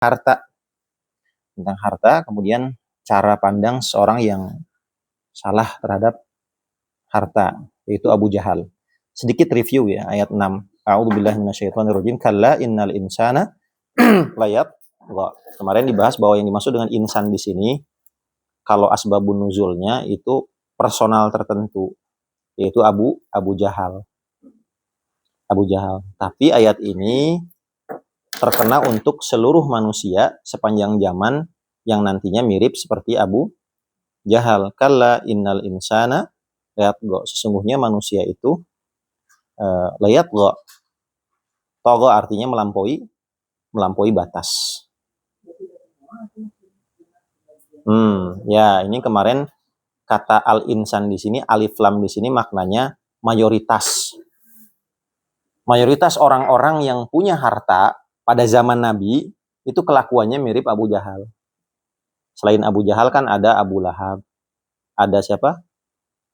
harta, kemudian cara pandang seorang yang salah terhadap harta, yaitu Abu Jahal. Sedikit review ya, ayat 6. A'udzubillahi minasyaitonirrajim. Kalla innal insana layat. Kemarin dibahas bahwa yang dimaksud dengan insan di sini, kalau asbabun nuzulnya itu personal tertentu, yaitu Abu Jahal. Abu Jahal. Tapi ayat ini terkena untuk seluruh manusia sepanjang zaman yang nantinya mirip seperti Abu Jahal. Kalla innal insana layatgha. Sesungguhnya manusia itu layatgha. Tagha artinya melampaui batas. Ya, ini kemarin kata al-insan di sini, alif lam di sini maknanya mayoritas. Mayoritas orang-orang yang punya harta pada zaman Nabi itu kelakuannya mirip Abu Jahal. Selain Abu Jahal kan ada Abu Lahab, ada siapa?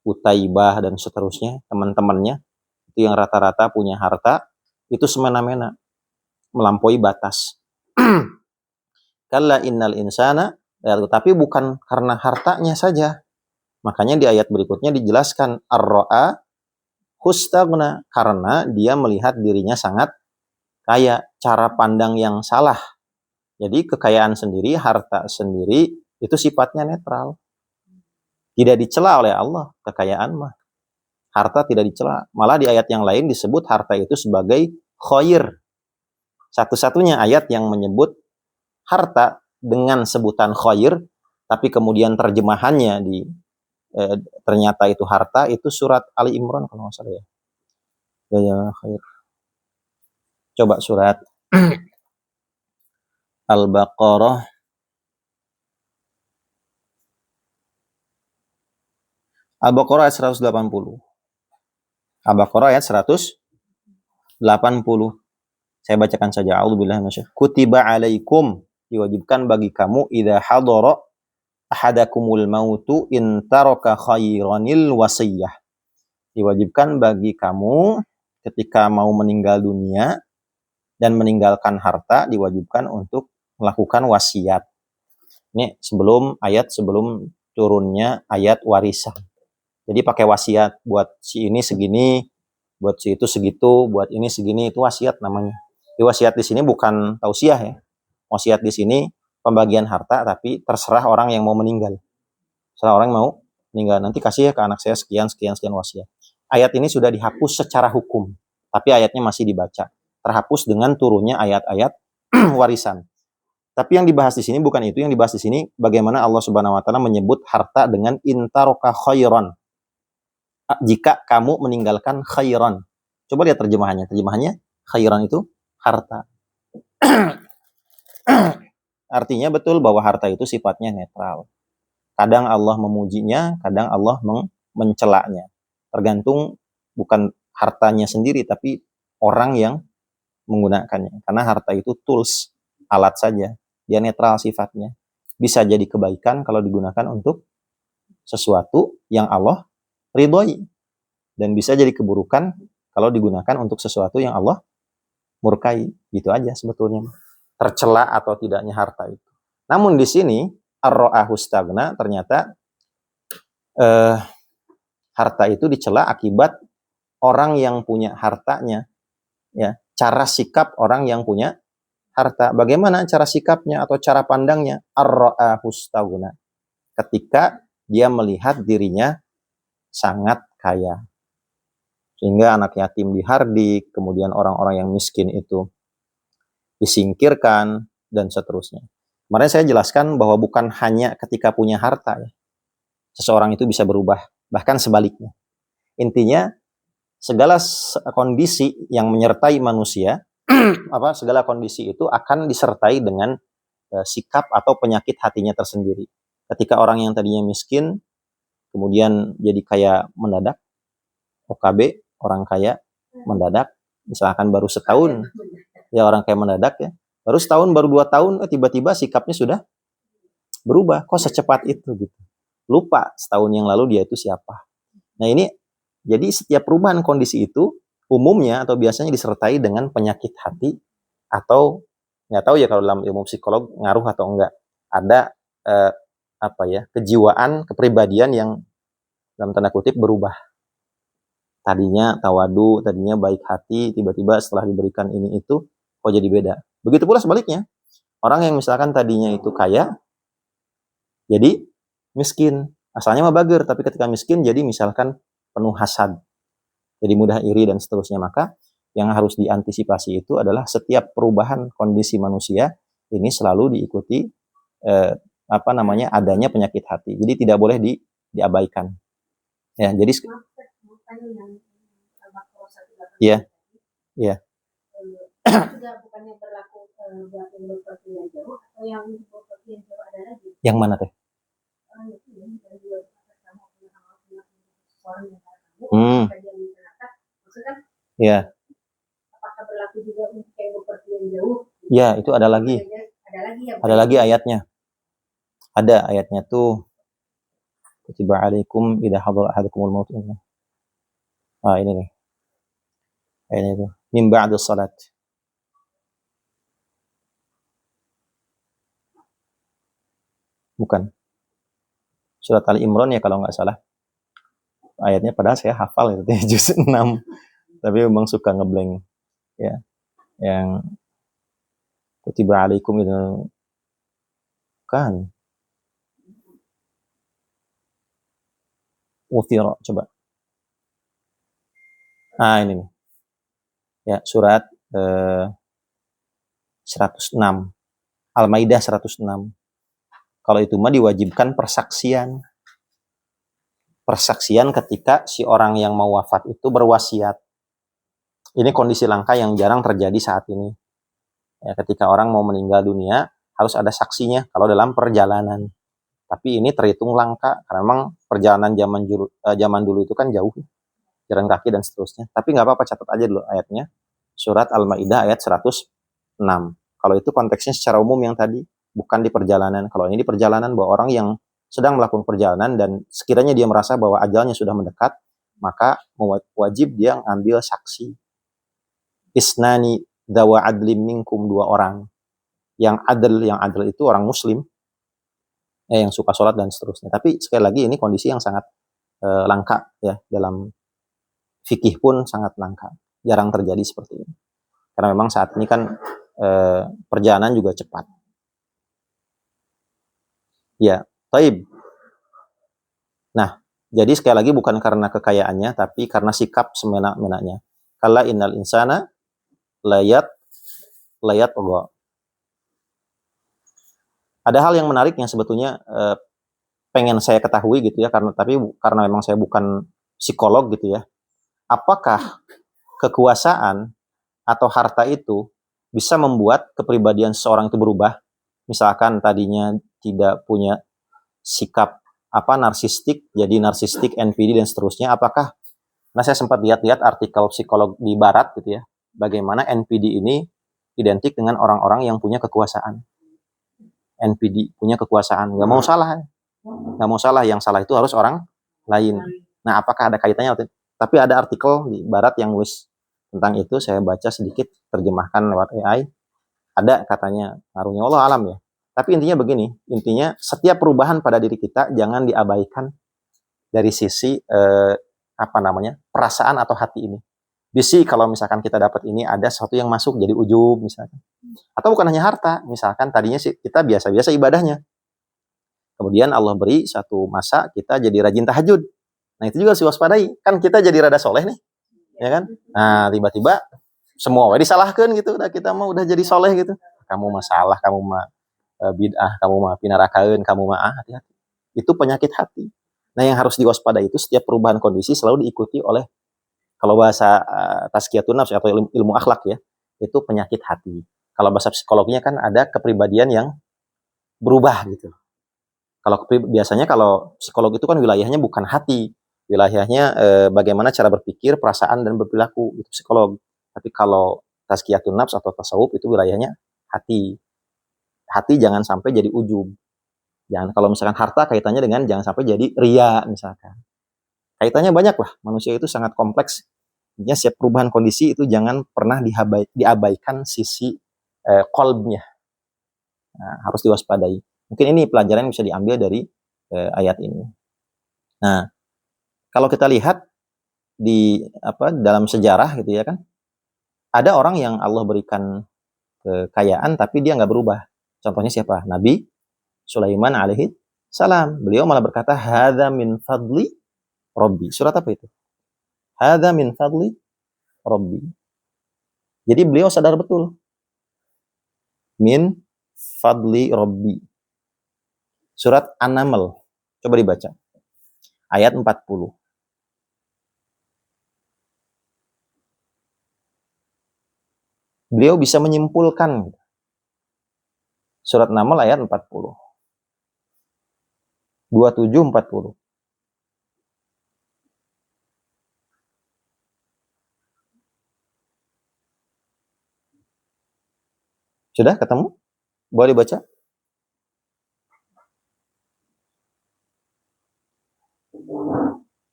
Utaibah dan seterusnya, teman-temannya itu yang rata-rata punya harta itu semena-mena, melampaui batas. Kalla innal insana, tapi bukan karena hartanya saja. Makanya di ayat berikutnya dijelaskan ar-ra'a hustaghna, karena dia melihat dirinya sangat kaya, cara pandang yang salah. Jadi kekayaan sendiri, harta sendiri itu sifatnya netral. Tidak dicela oleh Allah kekayaan mah. Harta tidak dicela. Malah di ayat yang lain disebut harta itu sebagai khair. Satu-satunya ayat yang menyebut harta dengan sebutan khair, tapi kemudian terjemahannya ternyata itu harta, itu surat Ali Imran kalau nggak salah ya. Ya khair. Coba surat Al-Baqarah ayat 180. Al-Baqarah ayat 180. Saya bacakan saja. A'udzubillahi minasyaitonir rajim. Kutiba alaikum, diwajibkan bagi kamu, idza hadara ahadakumul mautu in taraka khairanil wasiyah. Diwajibkan bagi kamu ketika mau meninggal dunia dan meninggalkan harta, diwajibkan untuk melakukan wasiat. Ini sebelum turunnya ayat warisan. Jadi pakai wasiat, buat si ini segini, buat si itu segitu, buat ini segini, itu wasiat namanya. Di wasiat di sini bukan tausiah ya. Wasiat di sini pembagian harta, tapi terserah orang yang mau meninggal. Terserah orang mau meninggal, nanti kasih ya ke anak saya sekian wasiat. Ayat ini sudah dihapus secara hukum, tapi ayatnya masih dibaca. Terhapus dengan turunnya ayat-ayat warisan. Tapi yang dibahas di sini bukan itu, yang dibahas di sini bagaimana Allah Subhanahu wa taala menyebut harta dengan intaroka khairan. Jika kamu meninggalkan khairan. Coba lihat terjemahannya. Terjemahannya khairan itu harta. Artinya betul bahwa harta itu sifatnya netral. Kadang Allah memujinya, kadang Allah mencelaknya. Tergantung bukan hartanya sendiri, tapi orang yang menggunakannya. Karena harta itu tools, alat saja. Dia netral sifatnya. Bisa jadi kebaikan kalau digunakan untuk sesuatu yang Allah ridhoi. Dan bisa jadi keburukan kalau digunakan untuk sesuatu yang Allah murkai. Gitu aja sebetulnya. Tercela atau tidaknya harta itu. Namun di sini ar-ra'ahu stagna, ternyata harta itu dicela akibat orang yang punya hartanya, ya, cara sikap orang yang punya harta. Bagaimana cara sikapnya atau cara pandangnya? Ar-ra'ahu stagna, ketika dia melihat dirinya sangat kaya, sehingga anak yatim dihardik, kemudian orang-orang yang miskin itu disingkirkan, dan seterusnya. Kemarin saya jelaskan bahwa bukan hanya ketika punya harta ya, seseorang itu bisa berubah, bahkan sebaliknya. Intinya segala kondisi yang menyertai manusia, segala kondisi itu akan disertai dengan sikap atau penyakit hatinya tersendiri. Ketika orang yang tadinya miskin kemudian jadi kaya mendadak, OKB, orang kaya mendadak, misalkan baru setahun, ya orang kaya mendadak ya, baru setahun, baru 2 tahun, tiba-tiba sikapnya sudah berubah. Kok secepat itu gitu? Lupa setahun yang lalu dia itu siapa. Nah ini, jadi setiap perubahan kondisi itu umumnya atau biasanya disertai dengan penyakit hati atau nggak tahu ya kalau dalam ilmu psikolog ngaruh atau enggak. Ada kejiwaan, kepribadian yang dalam tanda kutip berubah. Tadinya tawadu, tadinya baik hati, tiba-tiba setelah diberikan ini itu kok jadi beda. Begitu pula sebaliknya. Orang yang misalkan tadinya itu kaya, jadi miskin. Asalnya mah bager, tapi ketika miskin jadi misalkan penuh hasad. Jadi mudah iri dan seterusnya. Maka yang harus diantisipasi itu adalah setiap perubahan kondisi manusia ini selalu diikuti adanya penyakit hati. Jadi tidak boleh diabaikan. Ya, jadi iya. Iya. Yang mana teh? Ya. Ya, itu ada lagi. Ada lagi ayatnya. Ada ayatnya tuh. Kutiba alaikum idza hadara ahadakumul maut. Ini nih. Ini tuh. Min ba'dis salat. Bukan. Surat Ali Imran ya kalau nggak salah. Ayatnya padahal saya hafal itu juz 6. Tapi memang suka ngeblank. Ya. Yang kutiba alaikum itu kan. Uthira, coba. Ini nih. Ya, surat 106. Al-Maidah 106. Kalau itu mah diwajibkan persaksian. Persaksian ketika si orang yang mau wafat itu berwasiat. Ini kondisi langka yang jarang terjadi saat ini. Ya, ketika orang mau meninggal dunia, harus ada saksinya kalau dalam perjalanan. Tapi ini terhitung langka, karena memang perjalanan zaman dulu itu kan jauh. Jalan kaki dan seterusnya. Tapi nggak apa-apa, catat aja dulu ayatnya. Surat Al-Maidah ayat 106. Kalau itu konteksnya secara umum yang tadi, bukan di perjalanan. Kalau ini di perjalanan, bahwa orang yang sedang melakukan perjalanan dan sekiranya dia merasa bahwa ajalnya sudah mendekat, maka wajib dia mengambil saksi. Isnani dawa adlim minkum, 2 orang. Yang adil itu orang muslim, yang suka sholat dan seterusnya. Tapi sekali lagi ini kondisi yang sangat langka ya, dalam fikih pun sangat langka. Jarang terjadi seperti ini. Karena memang saat ini kan perjalanan juga cepat. Ya, taib. Nah, jadi sekali lagi bukan karena kekayaannya, tapi karena sikap semena-menanya. Kala innal insana layat Allah. Ada hal yang menarik yang sebetulnya pengen saya ketahui gitu ya, karena memang saya bukan psikolog gitu ya. Apakah kekuasaan atau harta itu bisa membuat kepribadian seseorang itu berubah? Misalkan tadinya tidak punya sikap narsistik, jadi narsistik, NPD dan seterusnya. Apakah? Nah, saya sempat lihat artikel psikolog di barat gitu ya, bagaimana NPD ini identik dengan orang-orang yang punya kekuasaan. NPD punya kekuasaan, nggak mau salah, yang salah itu harus orang lain. Nah, apakah ada kaitannya? Tapi ada artikel di barat yang nulis tentang itu, saya baca sedikit, terjemahkan lewat AI. Ada katanya, ngaruhnya Allah alam ya. Tapi intinya begini, setiap perubahan pada diri kita jangan diabaikan dari sisi perasaan atau hati ini. Bisi kalau misalkan kita dapat ini, ada sesuatu yang masuk jadi ujub misalkan. Atau bukan hanya harta, misalkan tadinya sih kita biasa-biasa ibadahnya. Kemudian Allah beri satu masa kita jadi rajin tahajud. Nah, itu juga harus diwaspadai. Kan kita jadi rada soleh nih. Ya kan? Nah, tiba-tiba semua disalahkan gitu. Nah, kita mah udah jadi soleh gitu. Kamu masalah, kamu mah bid'ah, kamu mah pinarakaeun, kamu mah hati-hati. Itu penyakit hati. Nah, yang harus diwaspadai itu setiap perubahan kondisi selalu diikuti oleh, kalau bahasa tazkiyatun nafs atau ilmu akhlak ya, itu penyakit hati. Kalau bahasa psikologinya kan ada kepribadian yang berubah gitu. Biasanya kalau psikolog itu kan wilayahnya bukan hati, wilayahnya bagaimana cara berpikir, perasaan dan berperilaku, itu psikolog. Tapi kalau tazkiyatun nafs atau tasawuf itu wilayahnya hati. Hati jangan sampai jadi ujub. Kalau misalkan harta kaitannya dengan jangan sampai jadi ria misalkan. Kaitannya banyak lah, manusia itu sangat kompleks. Setiap perubahan kondisi itu jangan pernah diabaikan sisi qalbnya. Nah, harus diwaspadai. Mungkin ini pelajaran yang bisa diambil dari ayat ini. Nah, kalau kita lihat di dalam sejarah gitu ya kan, ada orang yang Allah berikan kekayaan tapi dia nggak berubah. Contohnya siapa? Nabi Sulaiman alaihi salam. Beliau malah berkata, hadza min fadli Rabbi. Surat apa itu? Hadza min fadli Rabbi. Jadi beliau sadar betul. Min fadli Rabbi. Surat An-Naml. Coba dibaca. Ayat 40. Beliau bisa menyimpulkan. Surat Naml ayat 40. 27-40. Sudah ketemu? Boleh dibaca?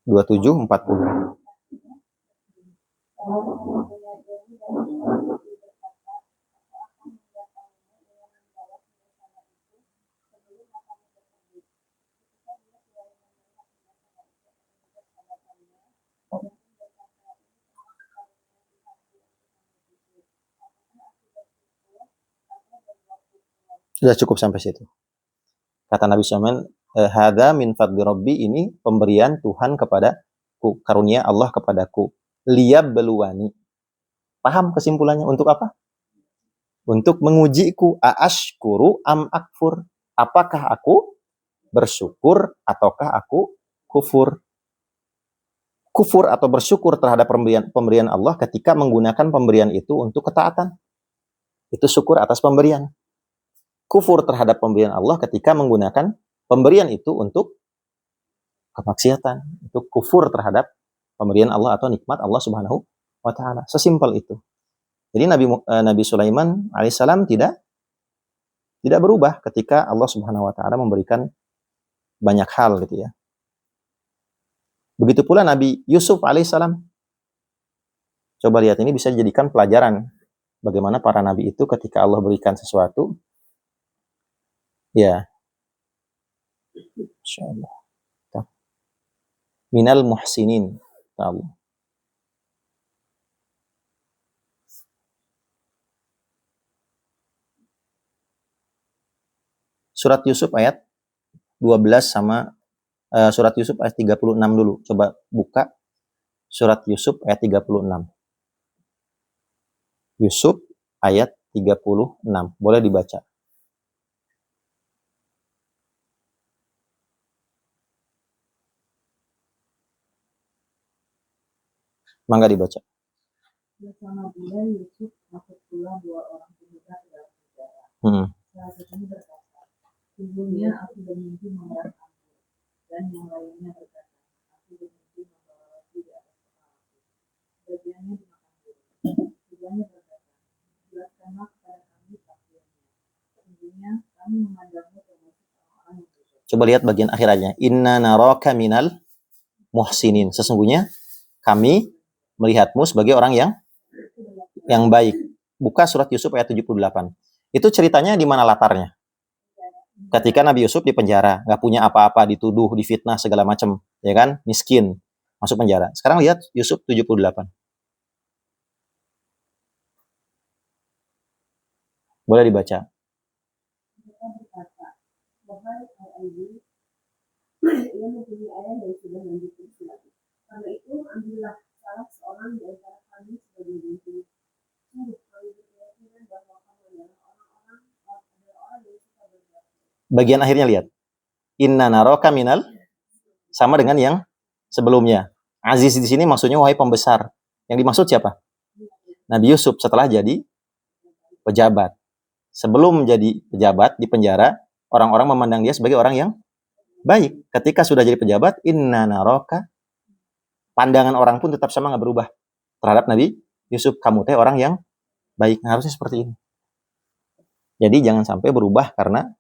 Dua 27-40. Sudah cukup sampai situ. Kata Nabi Sulaiman, hadza min fadli Rabbi, ini pemberian Tuhan kepadaku, karunia Allah kepadaku. Liyabluwani. Paham kesimpulannya? Untuk apa? Untuk mengujiku. Aashkuru am akfur. Apakah aku bersyukur ataukah aku kufur? Kufur atau bersyukur terhadap pemberian Allah ketika menggunakan pemberian itu untuk ketaatan. Itu syukur atas pemberian. Kufur terhadap pemberian Allah ketika menggunakan pemberian itu untuk kemaksiatan. Itu kufur terhadap pemberian Allah atau nikmat Allah Subhanahu wa taala. Sesimpel itu. Jadi Nabi Sulaiman alaihissalam tidak berubah ketika Allah Subhanahu wa taala memberikan banyak hal gitu ya. Begitu pula Nabi Yusuf alaihissalam. Coba lihat, ini bisa dijadikan pelajaran bagaimana para nabi itu ketika Allah berikan sesuatu, ya, insyaallah, minal muhsinin, tahu. Surat Yusuf ayat 12 sama surat Yusuf ayat 36 dulu. Coba buka surat Yusuf ayat 36. Yusuf ayat 36. Boleh dibaca. Mangga dibaca. Bersama dia Yusuf masuk pula dua orang pemuda ke dalam penjara. Salah satunya berkata, sungguhnya aku bermimpi memeras anggur, dan yang lainnya berkata, aku bermimpi membawa roti di atas kepalaku. Bagiannya dimakan burung. Keduanya berkata, jelaskanlah kepada kami takdirnya. Sungguhnya kami memandangmu termasuk orang-orang yang berdosa. Coba lihat bagian akhirnya. Inna naraka minal muhsinin. Sesungguhnya kami melihatmu sebagai orang yang baik. Buka surat Yusuf ayat 78. Itu ceritanya di mana latarnya? Ketika Nabi Yusuf di penjara, nggak punya apa-apa, dituduh, difitnah segala macam, ya kan? Miskin, masuk penjara. Sekarang lihat Yusuf 78. Boleh dibaca. Mereka berkata, wahai Al-Aziz, ia mempunyai ayah yang sudah lanjut usia. Karena itu ambillah salah seorang di antara kami sebagai binti. Sungguh kami berkeyakinan bahwa kamu adalah orang yang suka berbuat. Bagian akhirnya lihat. Inna naraka minal, sama dengan yang sebelumnya. Aziz di sini maksudnya wahai pembesar. Yang dimaksud siapa? Nabi Yusuf setelah jadi pejabat. Sebelum jadi pejabat di penjara, orang-orang memandang dia sebagai orang yang baik. Ketika sudah jadi pejabat, inna naraka, pandangan orang pun tetap sama, nggak berubah terhadap Nabi Yusuf. Kamu teh orang yang baik. Nah, harusnya seperti ini. Jadi jangan sampai berubah karena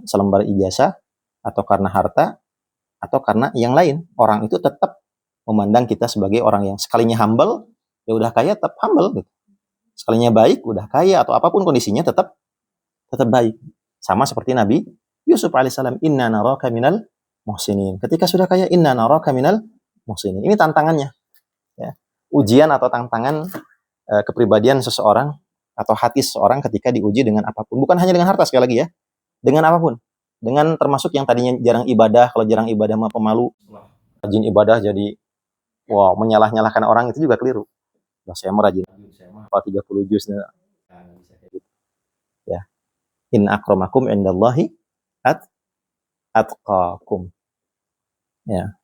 selembar ijazah atau karena harta atau karena yang lain. Orang itu tetap memandang kita sebagai orang yang sekalinya humble, ya udah kaya tetap humble gitu. Sekalinya baik, udah kaya atau apapun kondisinya tetap baik. Sama seperti Nabi Yusuf alaihissalam, inna naraka minal muhsinin. Ketika sudah kaya, inna naraka minal muhsinin. Ini tantangannya. Ya. Ujian atau tantangan kepribadian seseorang atau hati seseorang ketika diuji dengan apapun. Bukan hanya dengan harta, sekali lagi ya. Dengan apapun. Dengan termasuk yang tadinya jarang ibadah, kalau jarang ibadah mah pemalu. Rajin ibadah jadi menyalah-nyalahkan orang, itu juga keliru. Saya mau rajin. Apa 30 juz. Ya. In akramakum indallahi atqakum. Ya.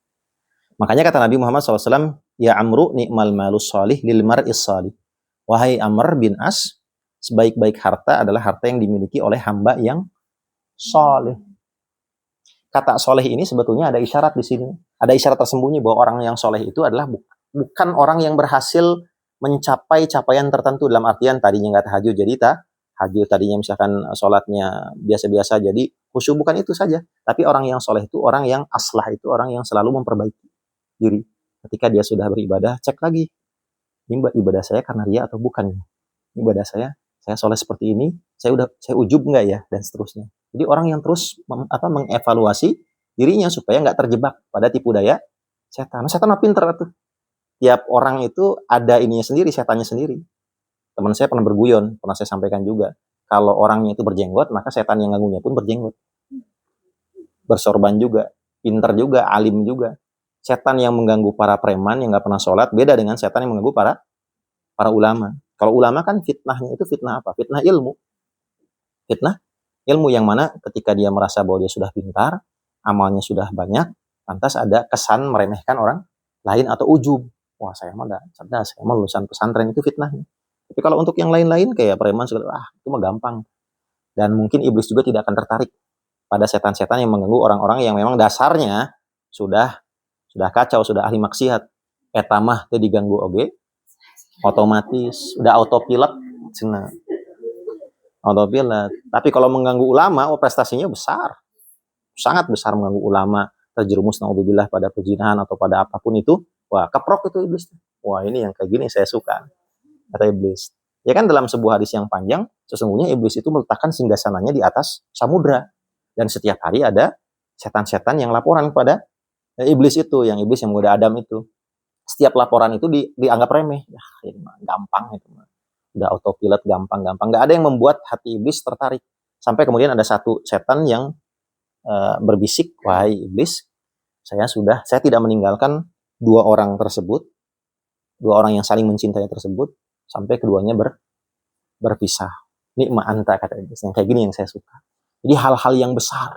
Makanya kata Nabi Muhammad SAW, ya Amru ni'mal malus salih lil mar'is salih. Wahai Amr bin As, sebaik-baik harta adalah harta yang dimiliki oleh hamba yang soleh. Kata soleh ini sebetulnya ada isyarat di sini. Ada isyarat tersembunyi bahwa orang yang soleh itu adalah bukan orang yang berhasil mencapai capaian tertentu, dalam artian tadinya nggak tahajud jadi tahajud, tadinya misalkan sholatnya biasa-biasa jadi khusyuk, bukan itu saja. Tapi orang yang soleh itu orang yang aslah, itu orang yang selalu memperbaiki diri. Ketika dia sudah beribadah, cek lagi, ini ibadah saya karena ria atau bukan? Ibadah saya soleh seperti ini, saya ujub nggak ya, dan seterusnya. Jadi orang yang terus mengevaluasi dirinya supaya nggak terjebak pada tipu daya setan. Setan mah pinter tuh. Tiap orang itu ada ininya sendiri, setannya sendiri. Teman saya pernah berguyon, pernah saya sampaikan juga. Kalau orangnya itu berjenggot, maka setan yang ganggunya pun berjenggot. Bersorban juga, pinter juga, alim juga. Setan yang mengganggu para preman yang nggak pernah sholat beda dengan setan yang mengganggu para ulama. Kalau ulama kan fitnahnya itu fitnah apa? Fitnah ilmu. Fitnah ilmu yang mana ketika dia merasa bahwa dia sudah pintar, amalnya sudah banyak, lantas ada kesan meremehkan orang lain atau ujub. Wah, saya mah udah cerdas, saya mah lulusan pesantren, itu fitnahnya. Tapi kalau untuk yang lain-lain kayak preman, itu mah gampang. Dan mungkin iblis juga tidak akan tertarik pada setan-setan yang mengganggu orang-orang yang memang dasarnya sudah kacau, sudah ahli maksiat. Etamah itu diganggu oge, otomatis udah autopilot, autopilot. Tapi kalau mengganggu ulama, prestasinya besar, sangat besar mengganggu ulama, terjerumus naudzubillah pada perzinahan atau pada apapun itu. Wah, keprok itu iblis. Wah, ini yang kayak gini saya suka, kata iblis. Ya kan dalam sebuah hadis yang panjang, sesungguhnya iblis itu meletakkan singgasananya di atas samudra. Dan setiap hari ada setan-setan yang laporan kepada iblis itu, yang iblis yang menggoda Adam itu. Setiap laporan itu dianggap remeh. Ya, ini mah gampang itu mah. Udah autopilot, gampang-gampang. Nggak ada yang membuat hati iblis tertarik. Sampai kemudian ada satu setan yang berbisik, wahai iblis, saya tidak meninggalkan dua orang tersebut, dua orang yang saling mencintai tersebut, sampai keduanya berpisah. Nikma anta, kata iblis. Yang kayak gini yang saya suka. Jadi hal-hal yang besar,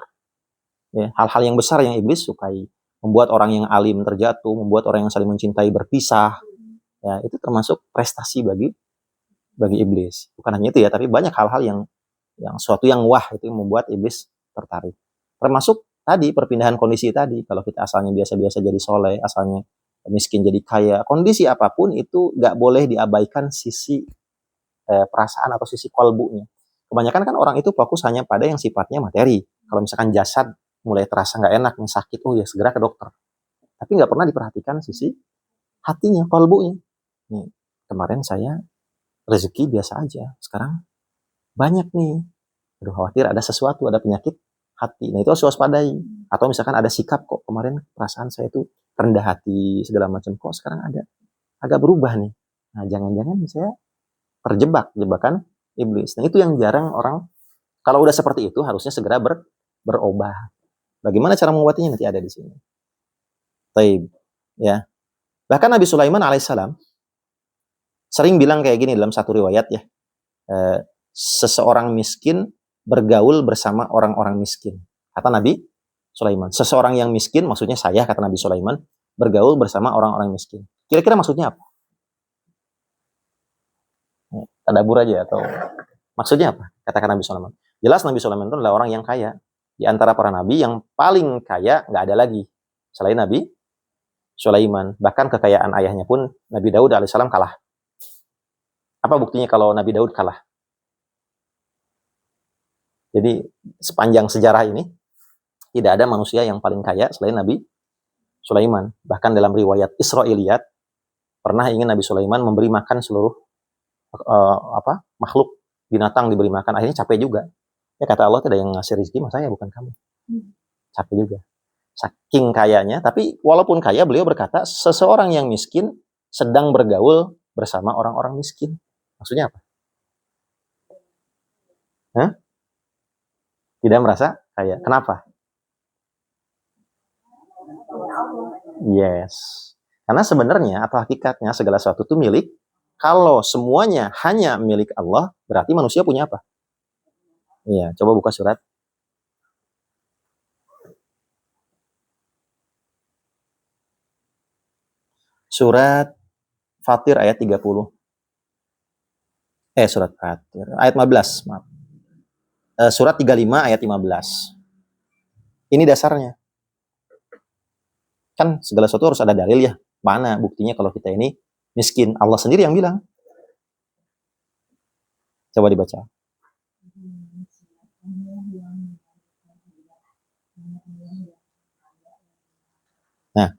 ya, hal-hal yang besar yang iblis sukai, membuat orang yang alim terjatuh, membuat orang yang saling mencintai berpisah, ya, itu termasuk prestasi bagi iblis. Bukan hanya itu ya, tapi banyak hal-hal yang suatu yang wah itu membuat iblis tertarik. Termasuk tadi perpindahan kondisi tadi, kalau kita asalnya biasa-biasa jadi soleh, asalnya miskin jadi kaya, kondisi apapun itu nggak boleh diabaikan sisi perasaan atau sisi kolbunya. Kebanyakan kan orang itu fokus hanya pada yang sifatnya materi. Kalau misalkan jasad mulai terasa nggak enak, sakit, ya segera ke dokter. Tapi nggak pernah diperhatikan sisi hatinya, kolbunya. Nih, kemarin saya rezeki biasa aja, sekarang banyak nih. Aduh, khawatir ada sesuatu, ada penyakit hati. Nah, itu harus waspadai. Atau misalkan ada sikap, kok kemarin perasaan saya itu rendah hati, segala macam. Kok sekarang agak berubah nih. Nah, jangan-jangan saya terjebak, jebakan iblis. Nah, itu yang jarang orang, kalau udah seperti itu, harusnya segera berubah. Bagaimana cara mengobatinya nanti ada di sini. Taib. Ya. Bahkan Nabi Sulaiman alaihissalam sering bilang kayak gini dalam satu riwayat ya. Seseorang miskin bergaul bersama orang-orang miskin. Kata Nabi Sulaiman. Seseorang yang miskin, maksudnya saya, kata Nabi Sulaiman, bergaul bersama orang-orang miskin. Kira-kira maksudnya apa? Tadabur aja atau maksudnya apa? Katakan Nabi Sulaiman. Jelas Nabi Sulaiman itu adalah orang yang kaya. Di antara para nabi yang paling kaya nggak ada lagi selain Nabi Sulaiman. Bahkan kekayaan ayahnya pun Nabi Daud alaihissalam kalah. Apa buktinya kalau Nabi Daud kalah? Jadi sepanjang sejarah ini tidak ada manusia yang paling kaya selain Nabi Sulaiman. Bahkan dalam riwayat Israiliyat pernah ingin Nabi Sulaiman memberi makan seluruh makhluk binatang diberi makan, akhirnya capek juga. Ya kata Allah, tidak yang ngasih rezeki mah saya, bukan kamu. Capek juga. Saking kayanya, tapi walaupun kaya, beliau berkata, seseorang yang miskin sedang bergaul bersama orang-orang miskin. Maksudnya apa? Tidak merasa kaya. Kenapa? Yes. Karena sebenarnya atau hakikatnya segala sesuatu itu milik. Kalau semuanya hanya milik Allah, berarti manusia punya apa? Iya, coba buka surat. Surat Fatir ayat 30. Surat Fatir. Ayat 15, maaf. Surat 35 ayat 15. Ini dasarnya. Kan segala sesuatu harus ada dalil ya. Mana buktinya kalau kita ini miskin? Allah sendiri yang bilang. Coba dibaca. Nah,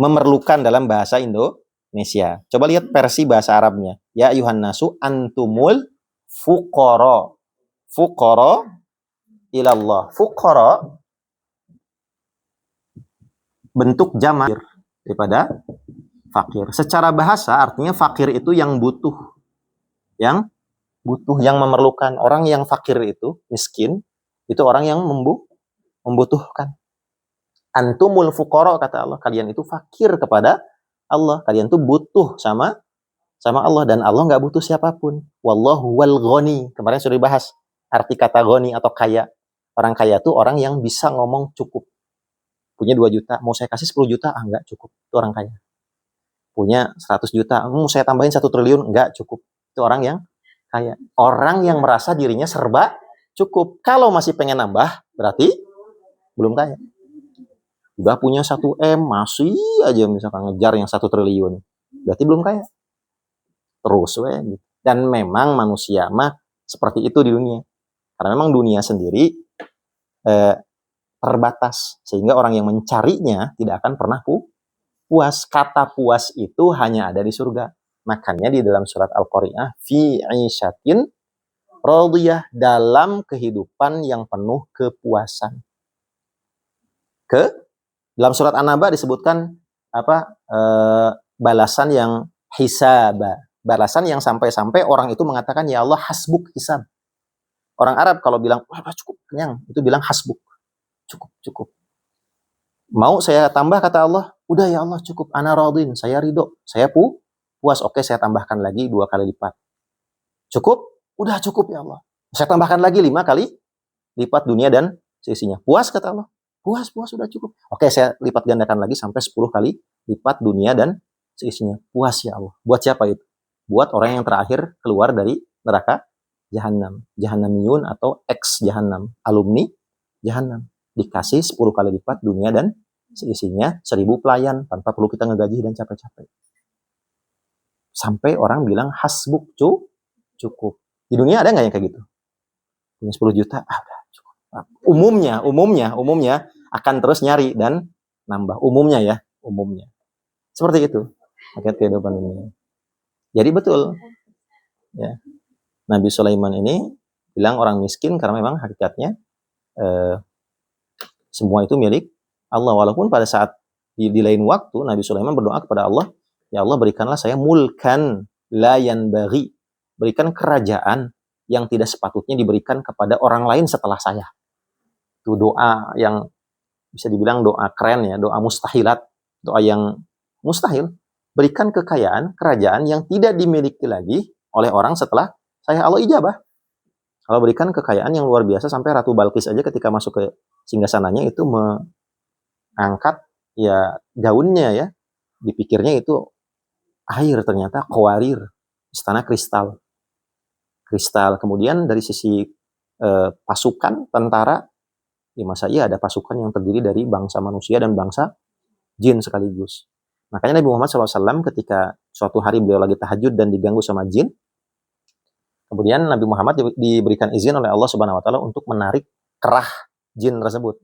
memerlukan dalam bahasa Indonesia. Coba lihat versi bahasa Arabnya. Ya ayuhan nasu antumul fuqara. Fuqara ilallah. Fuqara bentuk jamak daripada fakir. Secara bahasa artinya fakir itu yang butuh. Yang butuh, yang memerlukan. Orang yang fakir itu, miskin, itu orang yang membutuhkan. Antumul fuqara, kata Allah. Kalian itu fakir kepada Allah. Kalian itu butuh sama Allah. Dan Allah nggak butuh siapapun. Wallahu wal ghani. Kemarin sudah dibahas. Arti kata ghani atau kaya. Orang kaya itu orang yang bisa ngomong cukup. Punya 2 juta, mau saya kasih 10 juta, enggak cukup. Itu orang kaya. Punya 100 juta, mau saya tambahin 1 triliun, enggak cukup. Itu orang yang kaya. Orang yang merasa dirinya serba cukup. Kalau masih pengen nambah, berarti belum kaya. Udah punya 1 M, masih aja misalkan ngejar yang 1 triliun. Berarti belum kaya. Terus, dan memang manusia mah seperti itu di dunia. Karena memang dunia sendiri terbatas. Sehingga orang yang mencarinya tidak akan pernah puas. Kata puas itu hanya ada di surga. Makanya di dalam surat Al-Qari'ah, fi 'isyatin radiyah, dalam kehidupan yang penuh kepuasan. Dalam surat An-Naba disebutkan balasan yang hisaba. Balasan yang sampai-sampai orang itu mengatakan, ya Allah hasbuk hisab. Orang Arab kalau bilang, wah cukup kenyang, itu bilang hasbuk. Cukup. Mau saya tambah, kata Allah, udah ya Allah cukup, ana radin, saya ridho, saya puas, oke saya tambahkan lagi 2 kali lipat. Cukup? Udah cukup ya Allah. Saya tambahkan lagi 5 kali lipat dunia dan seisinya. Puas, kata Allah. Puas, udah cukup. Oke, saya lipat gandakan lagi sampai 10 kali lipat dunia dan seisinya. Puas ya Allah. Buat siapa itu? Buat orang yang terakhir keluar dari neraka Jahannam. Jahannamiyun atau ex-Jahannam. Alumni Jahannam. Dikasih 10 kali lipat dunia dan seisinya, 1000 pelayan tanpa perlu kita ngegaji dan capek-capek. Sampai orang bilang hasbuk, cukup. Di dunia ada nggak yang kayak gitu? Punya 10 juta, udah cukup. Umumnya akan terus nyari dan nambah. Umumnya. Seperti itu hakikat kehidupan dunia. Jadi betul. Ya. Nabi Sulaiman ini bilang orang miskin karena memang hakikatnya semua itu milik Allah. Walaupun pada saat di lain waktu Nabi Sulaiman berdoa kepada Allah, ya Allah berikanlah saya mulkan la yanbaghi, berikan kerajaan yang tidak sepatutnya diberikan kepada orang lain setelah saya. Itu doa yang bisa dibilang doa keren ya, doa mustahilat, doa yang mustahil. Berikan kekayaan, kerajaan yang tidak dimiliki lagi oleh orang setelah saya. Allah ijabah. Kalau berikan kekayaan yang luar biasa, sampai Ratu Balkis aja ketika masuk ke singgasananya itu mengangkat ya gaunnya ya, dipikirnya itu air, ternyata qawarir, istana kristal. Kemudian dari sisi pasukan tentara, ya masa iya ada pasukan yang terdiri dari bangsa manusia dan bangsa jin sekaligus. Makanya Nabi Muhammad SAW ketika suatu hari beliau lagi tahajud dan diganggu sama jin, kemudian Nabi Muhammad diberikan izin oleh Allah Subhanahu Wa Taala untuk menarik kerah jin tersebut.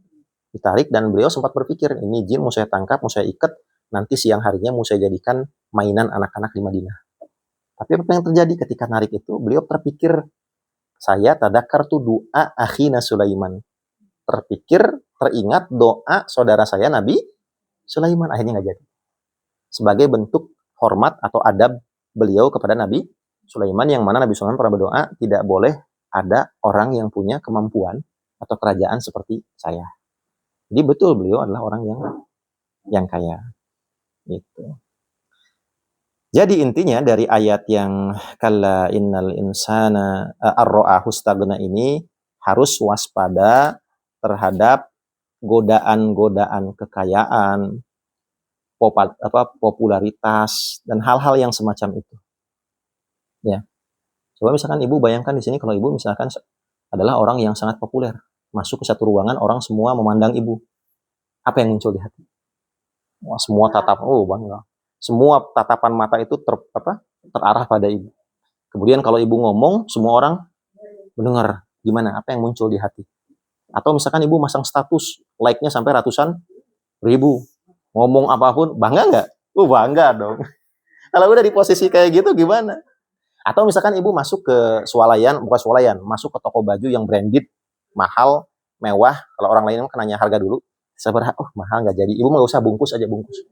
Ditarik dan beliau sempat berpikir, ini jin mau saya tangkap, mau saya ikat, nanti siang harinya mau saya jadikan mainan anak-anak di Madinah. Tapi apa yang terjadi ketika narik itu? Beliau terpikir, saya tadakartu doa akhina Sulaiman. Terpikir, teringat doa saudara saya Nabi Sulaiman. Akhirnya nggak jadi. Sebagai bentuk hormat atau adab beliau kepada Nabi Sulaiman, yang mana Nabi Sulaiman pernah berdoa, tidak boleh ada orang yang punya kemampuan atau kerajaan seperti saya. Jadi betul beliau adalah orang yang kaya. Gitu. Jadi intinya dari ayat yang kalla innal insana ar-ra'ahu istaghna ini harus waspada terhadap godaan-godaan kekayaan, popularitas, dan hal-hal yang semacam itu. Ya. Coba misalkan ibu bayangkan di sini, kalau ibu misalkan adalah orang yang sangat populer, masuk ke satu ruangan, orang semua memandang ibu. Apa yang muncul di hati? Wah, semua bangga. Semua tatapan mata itu terarah pada ibu. Kemudian kalau ibu ngomong, semua orang mendengar. Gimana? Apa yang muncul di hati? Atau misalkan ibu masang status, like-nya sampai ratusan ribu. Ngomong apapun, bangga nggak? Bangga dong. Kalau udah di posisi kayak gitu gimana? Atau misalkan ibu masuk ke masuk ke toko baju yang branded, mahal, mewah. Kalau orang lain kan nanya harga dulu. Saya mahal nggak jadi. Ibu nggak usah, bungkus aja, bungkus.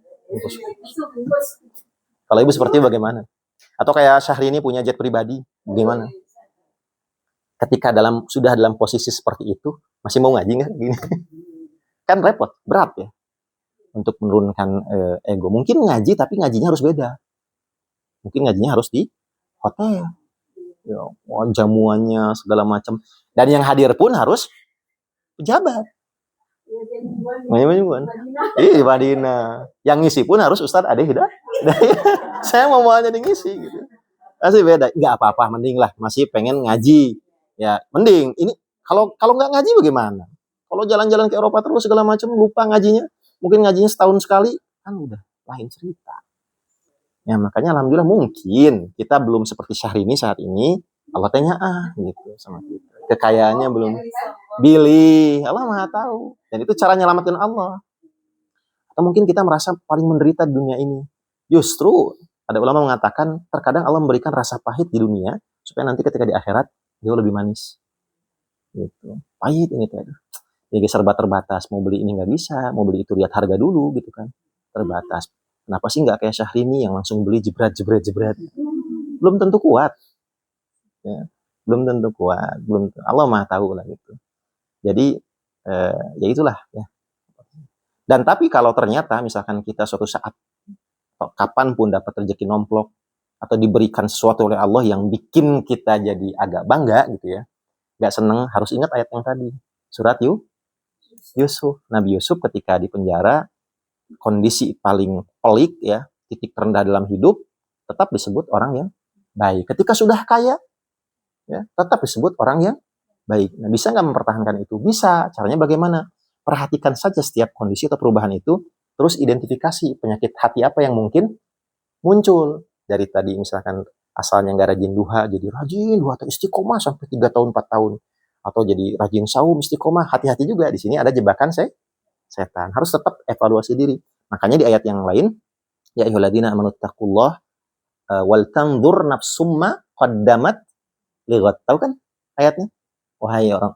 Kalau ibu seperti bagaimana? Atau kayak Syahrini punya jet pribadi, gimana? Ketika sudah dalam posisi seperti itu, masih mau ngaji nggak? Gini. Kan repot, berat ya, untuk menurunkan ego. Mungkin ngaji, tapi ngajinya harus beda. Mungkin ngajinya harus di hotel, ya, jamuannya segala macam. Dan yang hadir pun harus pejabat. Iya, Madinah. Yang ngisi pun harus Ustadz Ade Hidayat. Saya mau jadi ngisi gitu. Masih beda. Enggak apa-apa, mending lah. Masih pengen ngaji. Ya, mending. Ini kalau nggak ngaji bagaimana? Kalau jalan-jalan ke Eropa terus segala macam, lupa ngajinya. Mungkin ngajinya setahun sekali, kan udah lain cerita. Ya, makanya alhamdulillah mungkin kita belum seperti Syahrini saat ini. Allah tanya gitu sama kita. Kekayaannya belum Billy, Allah Maha tahu. Dan itu cara nyelamatin Allah. Atau mungkin kita merasa paling menderita di dunia ini. Justru ada ulama mengatakan terkadang Allah memberikan rasa pahit di dunia supaya nanti ketika di akhirat dia lebih manis. Gitu. Pahit ini tuh. Jadi serba terbatas. Mau beli ini nggak bisa, mau beli itu lihat harga dulu gitu kan. Terbatas. Kenapa sih nggak kayak Syahrini yang langsung beli jebret. Belum tentu kuat. Ya. Belum tentu kuat. Allah Maha tahu lah gitu. Jadi ya itulah ya. Dan tapi kalau ternyata misalkan kita suatu saat atau kapanpun dapat rezeki nomplok atau diberikan sesuatu oleh Allah yang bikin kita jadi agak bangga gitu ya, nggak seneng, harus ingat ayat yang tadi, surat Yusuf. Nabi Yusuf ketika di penjara, kondisi paling pelik ya, titik terendah dalam hidup, tetap disebut orang yang baik. Ketika sudah kaya ya, tetap disebut orang yang baik. Nah, bisa nggak mempertahankan itu? Bisa. Caranya bagaimana? Perhatikan saja setiap kondisi atau perubahan itu, terus identifikasi penyakit hati apa yang mungkin muncul. Dari tadi misalkan asalnya nggak rajin duha, jadi rajin duha atau istiqomah sampai 3 tahun, 4 tahun. Atau jadi rajin saum, istiqomah. Hati-hati juga, di sini ada jebakan setan. Harus tetap evaluasi diri. Makanya di ayat yang lain, ya ayyuhalladzina amanu taqullah wal tanzur nafsum ma qaddamat lighad. Tahu kan ayatnya? Wahai orang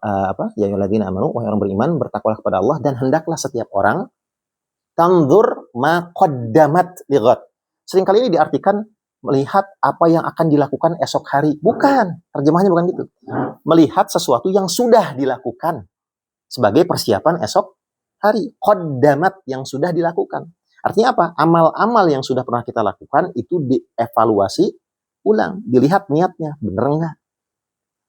ya ayyuhalladzina amanu, wahai orang beriman, bertakwalah kepada Allah dan hendaklah setiap orang tanzur ma qaddamat lighad. Seringkali ini diartikan melihat apa yang akan dilakukan esok hari. Bukan, terjemahnya bukan gitu. Melihat sesuatu yang sudah dilakukan sebagai persiapan esok hari. Qaddamat, yang sudah dilakukan. Artinya apa? Amal-amal yang sudah pernah kita lakukan itu dievaluasi ulang, dilihat niatnya bener enggak.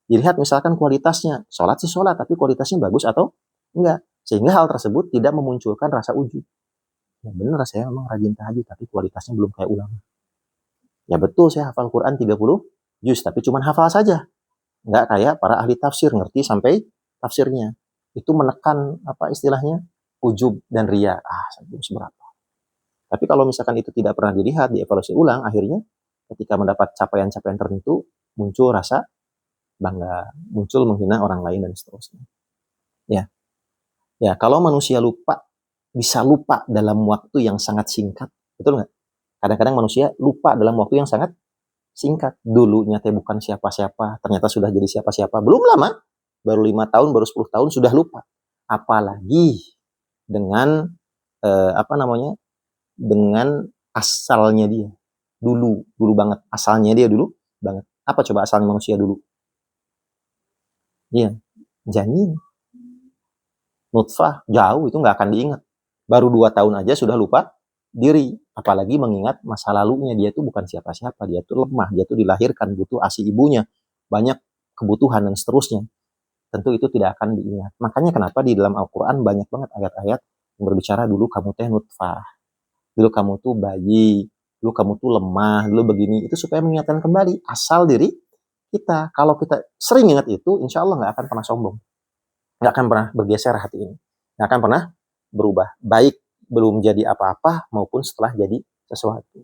Dilihat misalkan kualitasnya, sholat sih sholat, tapi kualitasnya bagus atau enggak. Sehingga hal tersebut tidak memunculkan rasa ujub. Ya benar, saya memang rajin tahajud, tapi kualitasnya belum kayak ulama. Ya betul, saya hafal Quran 30 juz, tapi cuma hafal saja. Enggak kayak para ahli tafsir, ngerti sampai tafsirnya. Itu menekan, istilahnya, ujub dan riya. Seberapa. Tapi kalau misalkan itu tidak pernah dilihat, dievaluasi ulang, akhirnya ketika mendapat capaian-capaian tertentu, muncul rasa bangga, muncul menghina orang lain dan seterusnya. Ya, kalau manusia bisa lupa dalam waktu yang sangat singkat, betul nggak? Kadang-kadang manusia lupa dalam waktu yang sangat singkat. Dulunya teh bukan siapa-siapa, ternyata sudah jadi siapa-siapa. Belum lama, baru 5 tahun, baru 10 tahun sudah lupa. Apalagi dengan dengan asalnya dia. Dulu banget. Asalnya dia dulu banget. Apa coba asalnya manusia dulu? Iya, janin. Nutfah, jauh itu nggak akan diingat. Baru 2 tahun aja sudah lupa diri. Apalagi mengingat masa lalunya. Dia tuh bukan siapa-siapa. Dia tuh lemah. Dia tuh dilahirkan, butuh ASI ibunya. Banyak kebutuhan dan seterusnya. Tentu itu tidak akan diingat. Makanya kenapa di dalam Al-Quran banyak banget ayat-ayat yang berbicara dulu kamu teh nutfah. Dulu kamu tuh bayi. Dulu kamu tuh lemah. Dulu begini. Itu supaya mengingatkan kembali asal diri kita. Kalau kita sering ingat itu, insya Allah nggak akan pernah sombong. Nggak akan pernah bergeser hati ini. Nggak akan pernah berubah. Baik belum jadi apa-apa maupun setelah jadi sesuatu.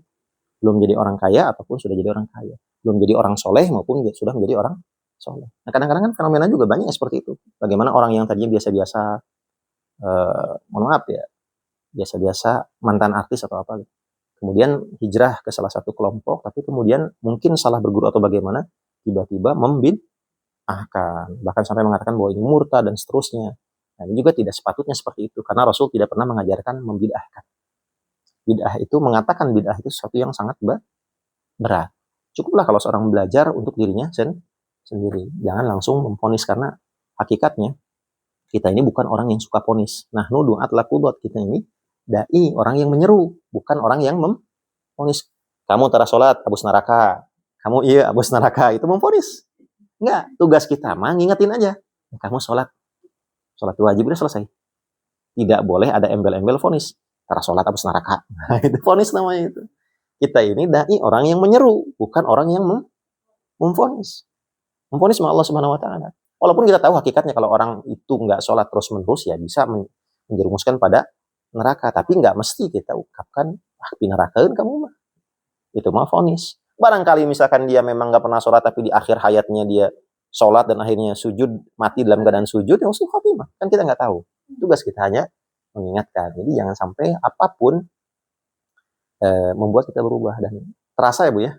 Belum jadi orang kaya ataupun sudah jadi orang kaya. Belum jadi orang soleh maupun sudah menjadi orang soleh. Nah, kadang-kadang kan fenomena juga banyak seperti itu. Bagaimana orang yang tadinya biasa-biasa, mohon maaf ya, biasa-biasa mantan artis atau apa gitu. Kemudian hijrah ke salah satu kelompok, tapi kemudian mungkin salah berguru atau bagaimana, tiba-tiba membid'ahkan, bahkan sampai mengatakan bahwa ini murtad dan seterusnya. Nah, ini juga tidak sepatutnya seperti itu, karena Rasul tidak pernah mengajarkan membid'ahkan. Bid'ah itu, mengatakan bid'ah itu sesuatu yang sangat berat. Cukuplah kalau seorang belajar untuk dirinya sendiri. Jangan langsung memvonis, karena hakikatnya kita ini bukan orang yang suka vonis. Nah, du'at la qudot, kita ini dai, orang yang menyeru, bukan orang yang memvonis. Kamu tara sholat, abus neraka. Kamu iya, abus neraka. Itu memvonis. Enggak, tugas kita mah ngingetin aja. Kamu sholat wajib udah selesai. Tidak boleh ada embel-embel vonis. Tara sholat abus neraka. Nah, itu vonis namanya itu. Kita ini dai, orang yang menyeru, bukan orang yang memvonis. Memvonis sama Allah Subhanahu wa taala. Walaupun kita tahu hakikatnya kalau orang itu nggak sholat terus-menerus ya bisa menjerumuskan pada neraka, tapi nggak mesti kita ungkapkan pinerakaan kamu mah. Itu mah vonis. Barangkali misalkan dia memang nggak pernah sholat tapi di akhir hayatnya dia sholat dan akhirnya sujud, mati dalam keadaan sujud, ya usul khotimah. Kan kita nggak tahu. Tugas kita hanya mengingatkan. Jadi jangan sampai apapun membuat kita berubah. Dan terasa ya Bu ya,